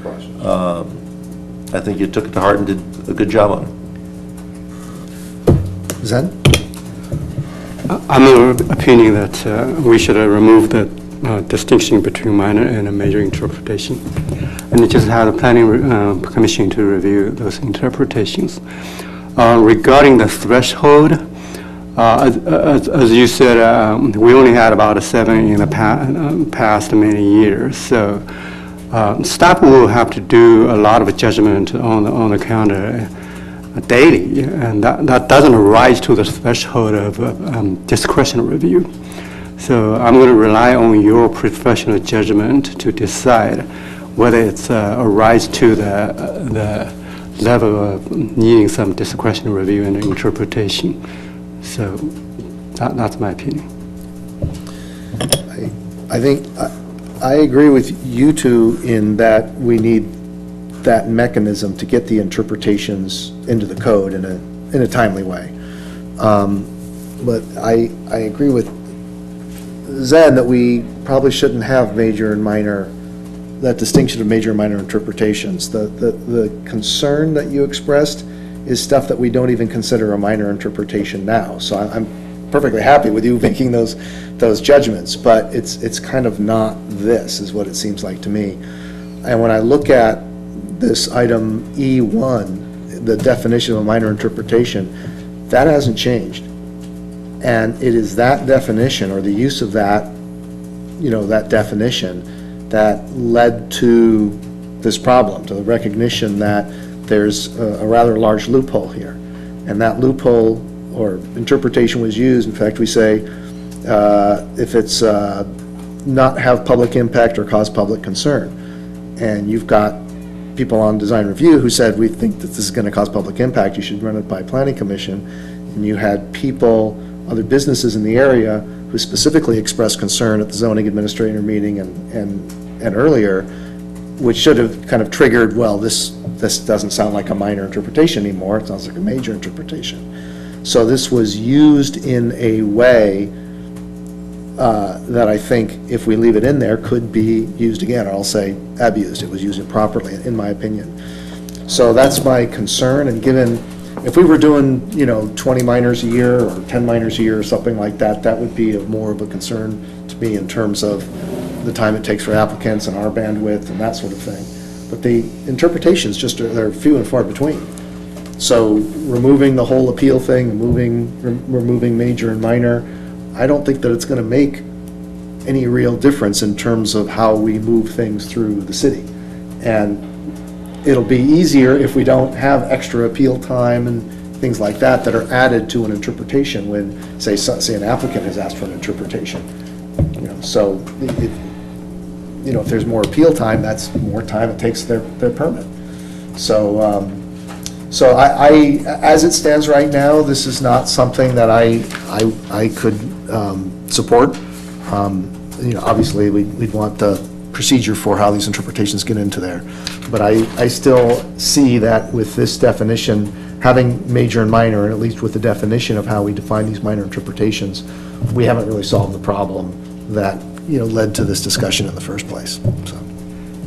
I think you took it to heart and did a good job on it. Zen? I'm of the opinion that we should remove the distinction between minor and a major interpretation, and just have the planning commission to review those interpretations. Regarding the threshold, as you said, we only had about 7 in the past many years, so staff will have to do a lot of judgment on the counter daily, and that doesn't rise to the threshold of discretionary review. So I'm going to rely on your professional judgment to decide whether it's a rise to the level of needing some discretionary review and interpretation. So that's my opinion. I think I agree with you two in that we need that mechanism to get the interpretations into the code in a timely way. But I agree with Zen that we probably shouldn't have major and minor, that distinction of major and minor interpretations. The concern that you expressed is stuff that we don't even consider a minor interpretation now. So I'm perfectly happy with you making those judgments, but it's kind of not this, is what it seems like to me. And when I look at this item E1, the definition of a minor interpretation, that hasn't changed. And it is that definition, or the use of that, that definition, that led to this problem, to the recognition that there's a rather large loophole here. And that loophole or interpretation was used, in fact, we say, if it's not have public impact or cause public concern. And you've got people on design review who said, we think that this is going to cause public impact, you should run it by planning commission. And you had people, other businesses in the area who specifically expressed concern at the zoning administrator meeting and earlier, which should have kind of triggered, well, this doesn't sound like a minor interpretation anymore, it sounds like a major interpretation. So this was used in a way that I think, if we leave it in there, could be used again, or I'll say abused. It was used improperly, in my opinion. So that's my concern, and given, if we were doing, 20 minors a year or 10 minors a year or something like that, that would be more of a concern to me in terms of the time it takes for applicants and our bandwidth and that sort of thing. But the interpretations they're few and far between. So removing the whole appeal thing, removing major and minor, I don't think that it's going to make any real difference in terms of how we move things through the city. And it'll be easier if we don't have extra appeal time and things like that that are added to an interpretation when, say an applicant has asked for an interpretation. So if there's more appeal time, that's more time it takes their permit. So I as it stands right now, this is not something that I could support. Obviously we'd want the procedure for how these interpretations get into there. But I still see that with this definition, having major and minor, and at least with the definition of how we define these minor interpretations, we haven't really solved the problem that led to this discussion in the first place. So.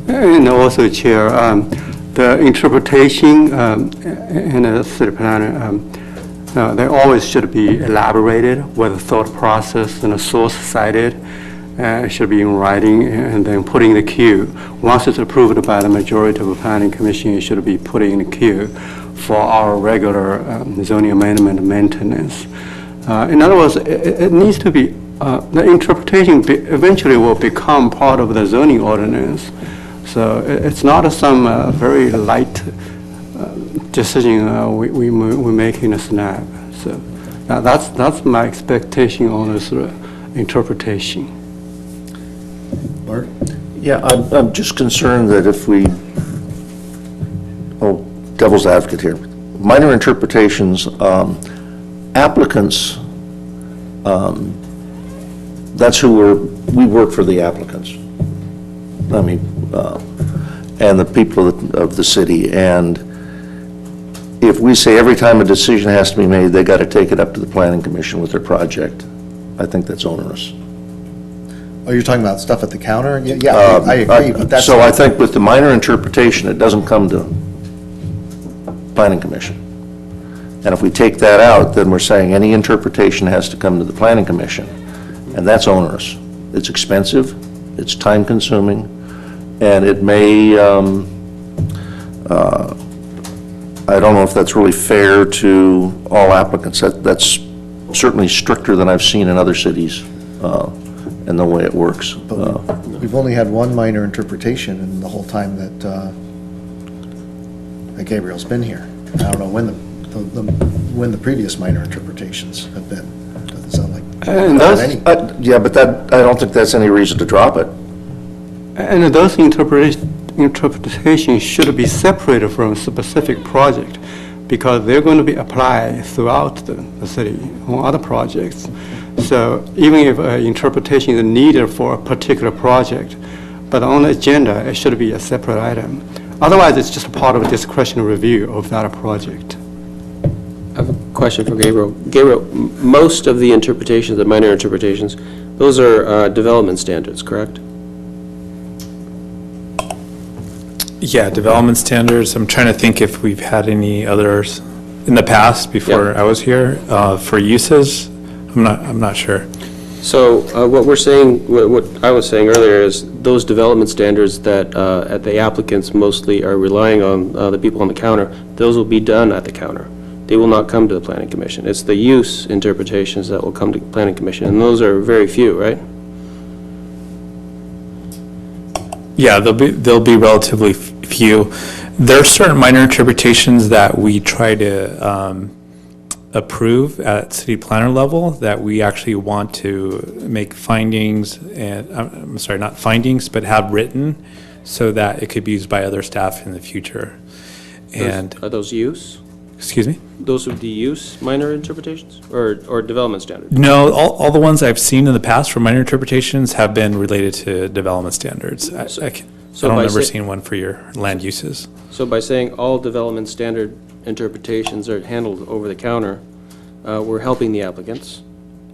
And also, Chair, the interpretation in a city plan, they always should be elaborated with a thought process and a source cited. It should be in writing and then put in the queue. Once it's approved by the majority of the planning commission, it should be put in the queue for our regular zoning amendment maintenance. In other words, it needs to be, the interpretation eventually will become part of the zoning ordinance. So it's not some very light decision we make in a snap. So that's my expectation on this interpretation. Mark? Yeah, I'm just concerned that if we, devil's advocate here, minor interpretations, applicants, that's who we work for the applicants. I mean, and the people of the city, and if we say every time a decision has to be made, they got to take it up to the planning commission with their project, I think that's onerous. Oh, you're talking about stuff at the counter? Yeah, I agree, but that's... So I think with the minor interpretation, it doesn't come to planning commission. And if we take that out, then we're saying any interpretation has to come to the planning commission, and that's onerous. It's expensive, it's time-consuming, and it may, I don't know if that's really fair to all applicants. That's certainly stricter than I've seen in other cities. And the way it works. We've only had one minor interpretation in the whole time that Gabriel's been here. I don't know when the previous minor interpretations have been. Doesn't sound like any. Yeah, but I don't think that's any reason to drop it. And those interpretations should be separated from a specific project because they're going to be applied throughout the city on other projects. So even if interpretation is needed for a particular project, but on the agenda, it should be a separate item. Otherwise, it's just a part of a discretionary review of that project. I have a question for Gabriel. Gabriel, most of the interpretations, the minor interpretations, those are development standards, correct? Yeah, development standards. I'm trying to think if we've had any others in the past before I was here for uses. I'm not sure. So what we're saying, what I was saying earlier is those development standards that the applicants mostly are relying on the people on the counter, those will be done at the counter. They will not come to the planning commission. It's the use interpretations that will come to the planning commission, and those are very few, right? Yeah, they'll be relatively few. There are certain minor interpretations that we try to approve at city planner level that we actually want to make findings, and I'm sorry, not findings, but have written so that it could be used by other staff in the future. And are those use? Excuse me? Those would be use minor interpretations or development standards? No, all the ones I've seen in the past for minor interpretations have been related to development standards. I don't remember seeing one for your land uses. So by saying all development standard interpretations are handled over the counter, we're helping the applicants,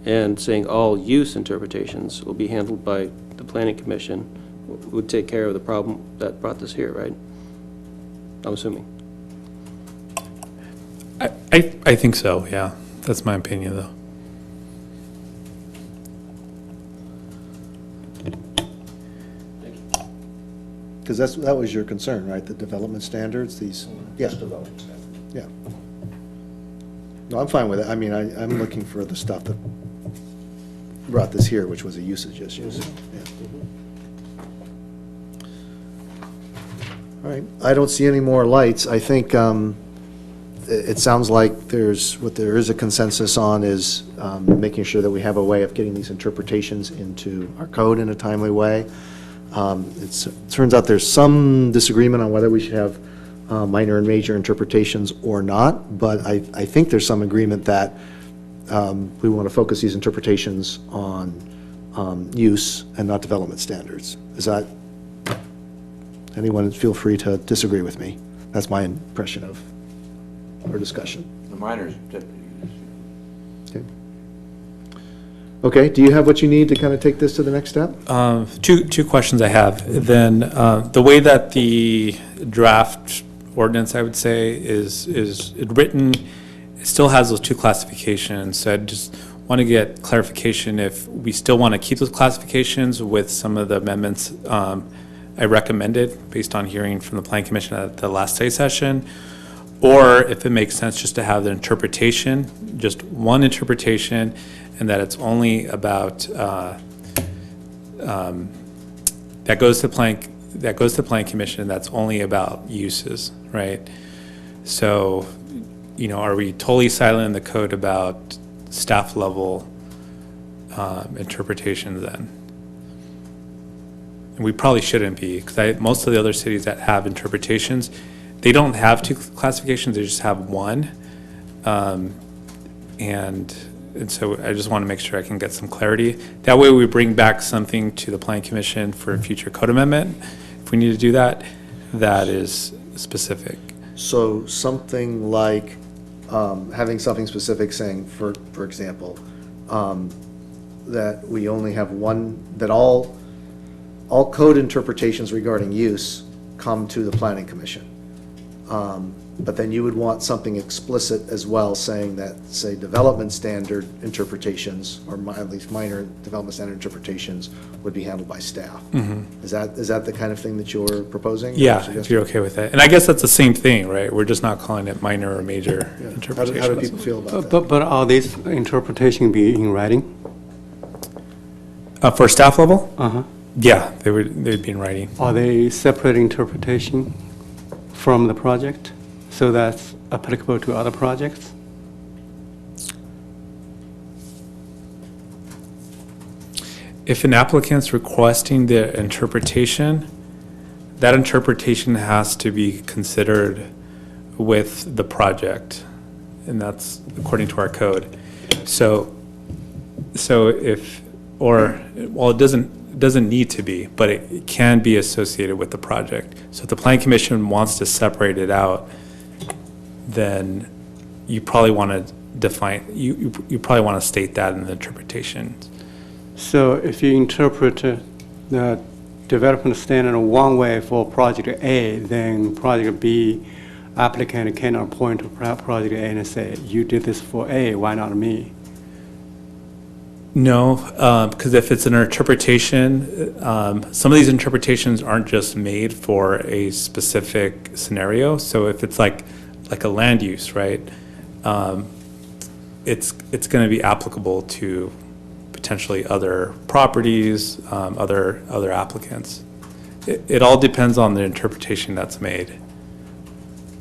and saying all use interpretations will be handled by the planning commission would take care of the problem that brought this here, right? I'm assuming. I think so, yeah. That's my opinion, though. Because that was your concern, right? The development standards, these, yeah. Development standards. Yeah. No, I'm fine with it. I mean, I'm looking for the stuff that brought this here, which was a usage issue. Yeah. All right, I don't see any more lights. I think it sounds like there is a consensus on is making sure that we have a way of getting these interpretations into our code in a timely way. It turns out there's some disagreement on whether we should have minor and major interpretations or not, but I think there's some agreement that we want to focus these interpretations on use and not development standards. Is that, anyone feel free to disagree with me? That's my impression of our discussion. The minors. Okay. Okay, do you have what you need to kind of take this to the next step? Two questions I have. Then the way that the draft ordinance, I would say, is written, it still has those two classifications. So I just want to get clarification if we still want to keep those classifications with some of the amendments I recommended based on hearing from the Planning Commission at the last study session, or if it makes sense just to have the interpretation, just one interpretation, and that it's only about that goes to Planning Commission. That's only about uses, right? So, are we totally silent in the code about staff level interpretations then? And we probably shouldn't be, because most of the other cities that have interpretations, they don't have two classifications, they just have one. And so I just want to make sure I can get some clarity. That way we bring back something to the Planning Commission for a future code amendment, if we need to do that, that is specific. So something like having something specific saying, for example, that we only have one, that all code interpretations regarding use come to the Planning Commission. But then you would want something explicit as well, saying that, say, development standard interpretations, or at least minor development standard interpretations, would be handled by staff. Is that the kind of thing that you're proposing? Yeah, if you're okay with it. And I guess that's the same thing, right? We're just not calling it minor or major Yeah. interpretations. How do people feel about that? But are these interpretation be in writing? For staff level? Uh-huh. Yeah, they'd be in writing. Are they separate interpretation from the project, so that's applicable to other projects? If an applicant's requesting the interpretation, that interpretation has to be considered with the project, and that's according to our code. So if, well, it doesn't need to be, but it can be associated with the project. So if the Planning Commission wants to separate it out, then you probably want to define, you probably want to state that in the interpretation. So if you interpret the development standard one way for project A, then project B applicant cannot point to project A and say, you did this for A, why not me? No, because if it's an interpretation, some of these interpretations aren't just made for a specific scenario. So if it's like a land use, right, it's going to be applicable to potentially other properties, other applicants. It all depends on the interpretation that's made.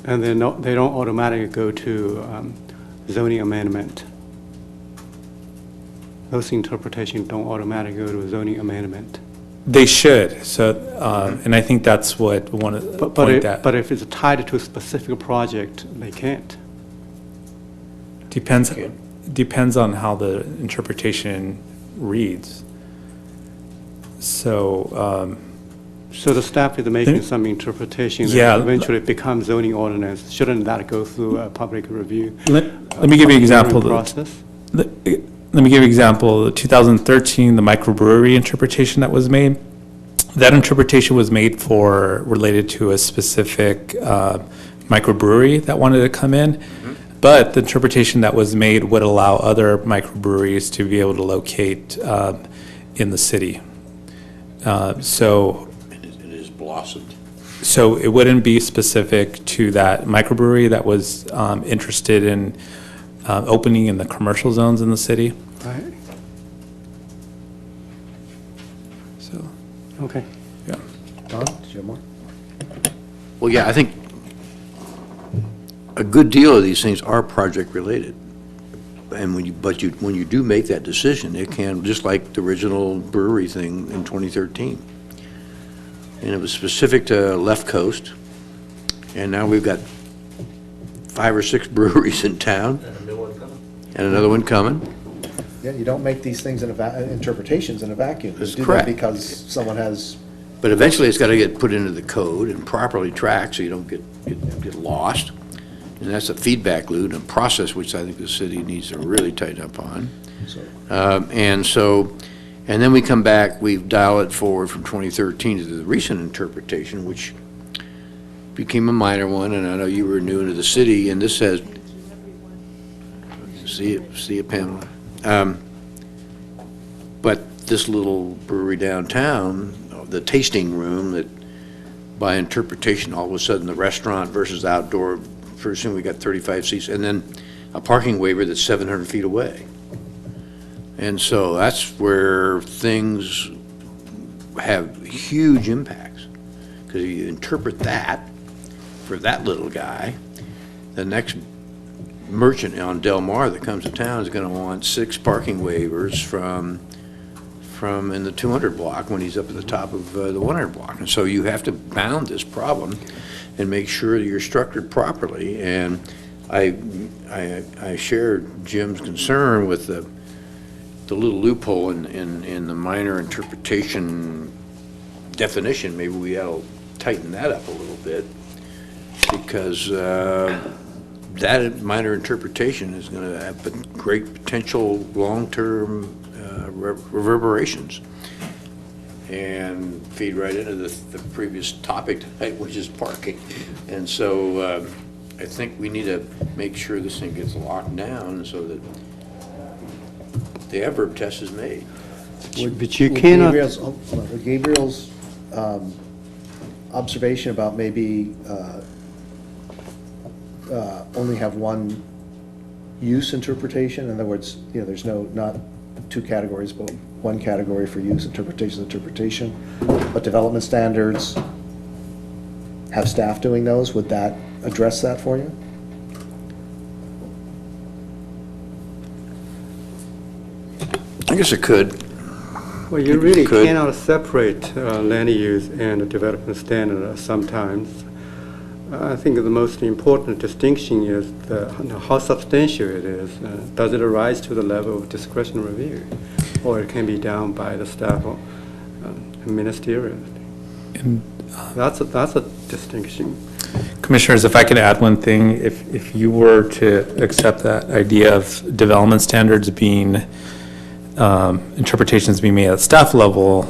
And they don't automatically go to zoning amendment. Those interpretations don't automatically go to a zoning amendment. They should. So, and I think that's what one of the point that. But if it's tied to a specific project, they can't. Depends on how the interpretation reads. So. So the staff is making some interpretation that eventually becomes zoning ordinance. Shouldn't that go through a public review? Let me give you an example. Process? Let me give you an example. The 2013, the microbrewery interpretation that was made, that interpretation was made related to a specific microbrewery that wanted to come in. But the interpretation that was made would allow other microbreweries to be able to locate in the city. So It has blossomed. So it wouldn't be specific to that microbrewery that was interested in opening in the commercial zones in the city. Right. So, Okay. yeah. Don, do you have more? Well, yeah, I think a good deal of these things are project-related. And when you do make that decision, it can, just like the original brewery thing in 2013. And it was specific to Left Coast, and now we've got 5 or 6 breweries in town. And a new one coming. And another one coming. Yeah, you don't make these things interpretations in a vacuum. That's You do correct. that because someone has, But eventually, it's got to get put into the code and properly tracked so you don't get lost. And that's a feedback loop and process which I think the city needs to really tighten up on. And then we come back, we dial it forward from 2013 to the recent interpretation, which became a minor one, and I know you were new into the city, and this says, see it, Pamela. But this little brewery downtown, the tasting room, that by interpretation, all of a sudden the restaurant versus outdoor, pretty soon we got 35 seats, and then a parking waiver that's 700 feet away. And so that's where things have huge impacts, because you interpret that for that little guy, the next merchant on Del Mar that comes to town is going to want 6 parking waivers from in the 200 block when he's up at the top of the 100 block. And so you have to bound this problem and make sure that you're structured properly. And I share Jim's concern with the little loophole in the minor interpretation definition. Maybe we ought to tighten that up a little bit, because that minor interpretation is going to have great potential long-term reverberations and feed right into the previous topic tonight, which is parking. And so I think we need to make sure this thing gets locked down so that the adverb test is made. But you cannot. Gabriel's observation about maybe only have one use interpretation. In other words, there's not 2 categories, but one category for use, interpretation. But development standards, have staff doing those, would that address that for you? I guess it could. Well, you really Could. cannot separate land use and development standard sometimes. I think the most important distinction is how substantial it is. Does it arise to the level of discretion review? Or it can be done by the staff or ministerial. That's a distinction. Commissioners, if I could add one thing, if you were to accept that idea of development standards being, interpretations being made at staff level,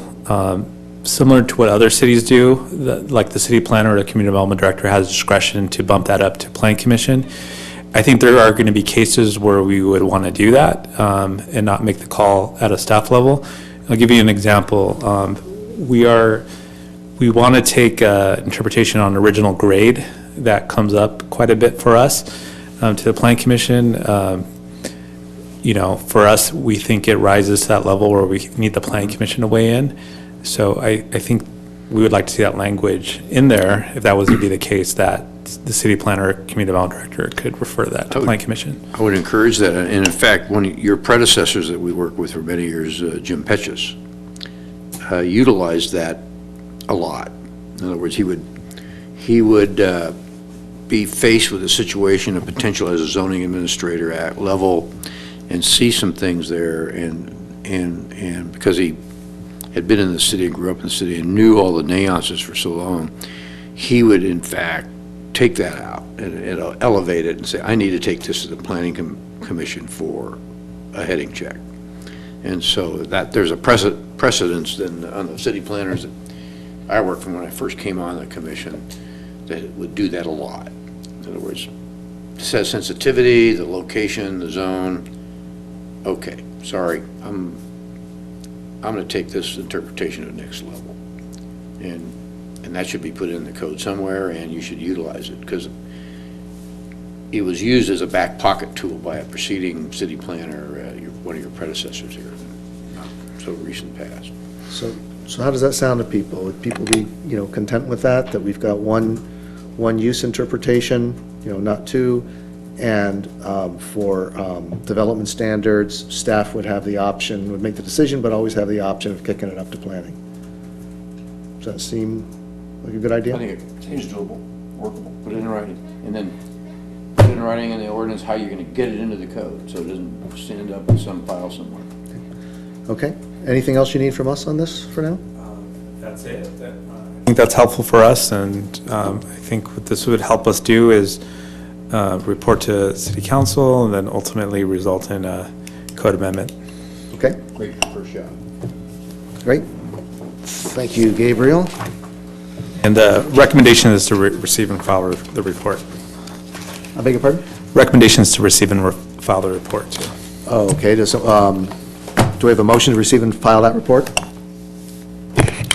similar to what other cities do, like the city planner or the community development director has discretion to bump that up to plan commission. I think there are going to be cases where we would want to do that and not make the call at a staff level. I'll give you an example. We want to take interpretation on original grade. That comes up quite a bit for us to the plan commission. For us, we think it rises to that level where we need the plan commission to weigh in. So I think we would like to see that language in there, if that was to be the case, that the city planner or community development director could refer that to plan commission. I would encourage that. And in fact, one of your predecessors that we worked with for many years, Jim Petches, utilized that a lot. In other words, he would be faced with a situation of potential as a zoning administrator at level and see some things there, and because he had been in the city and grew up in the city and knew all the nuances for so long, he would in fact take that out and elevate it and say, I need to take this to the planning commission for a heading check. And so that there's a precedence then on the city planners that I worked from when I first came on the commission that would do that a lot. In other words, it says sensitivity, the location, the zone. Okay, sorry, I'm going to take this interpretation to the next level, and that should be put in the code somewhere, and you should utilize it, because it was used as a back pocket tool by a preceding city planner, one of your predecessors here, not so recent past. So how does that sound to people? Would people be, content with that we've got one use interpretation, not 2, and for development standards, staff would have the option, would make the decision, but always have the option of kicking it up to planning? Does that seem like a good idea? I think it seems doable, workable. Put it in writing, and then put it in writing in the ordinance how you're going to get it into the code, so it doesn't stand up in some file somewhere. Okay. Anything else you need from us on this for now? That's it. I think that's helpful for us, and I think what this would help us do is report to City Council and then ultimately result in a code amendment. Okay. Great first shot. Great. Thank you, Gabriel. And the recommendation is to receive and file the report. I beg your pardon? Recommendation is to receive and file the report, too. Oh, okay. Do we have a motion to receive and file that report?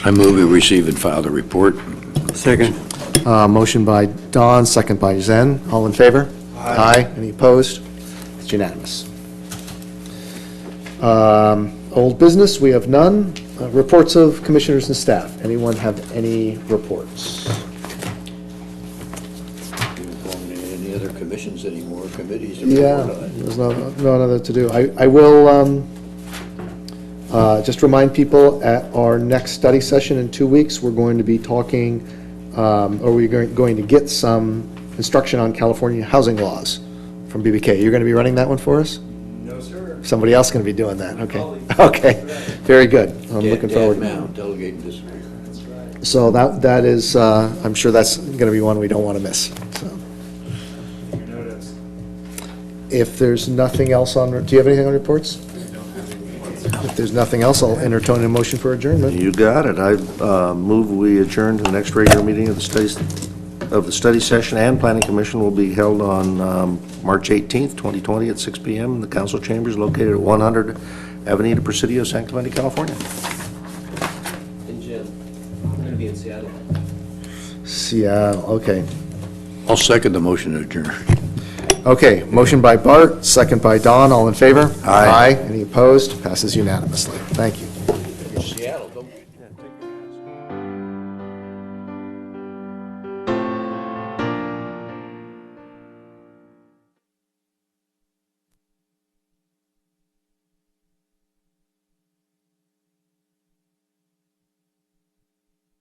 I move we receive and file the report. Second. Motion by Don, second by Zen. All in favor? Aye. Any opposed? It's unanimous. Old business, we have none. Reports of commissioners and staff. Anyone have any reports? Any other commissions anymore, committees. to Yeah, report on. there's no other to do. I will just remind people, at our next study session in 2 weeks, we're going to be talking, or we're going to get some instruction on California housing laws from BBK. You're going to be running that one for us? No, sir. Somebody else going to be doing that? Okay. Okay, very good. I'm looking forward to Dan Mount, delegate and disagree. it. So that is, I'm sure that's going to be one we don't want to miss, so. If there's nothing else on, do you have anything on reports? If there's nothing else, I'll entertain a motion for adjournment. You got it. I move we adjourn to the next regular meeting of the study session and planning commission will be held on March 18th, 2020 at 6 p.m. in the council chambers located at 100 Avenida Presidio, San Clemente, California. And Jim, I'm going to be in Seattle. Seattle, okay. I'll second the motion to adjourn. Okay, motion by Bart, second by Don, all in favor? Aye. Any opposed? Passes unanimously. Thank you.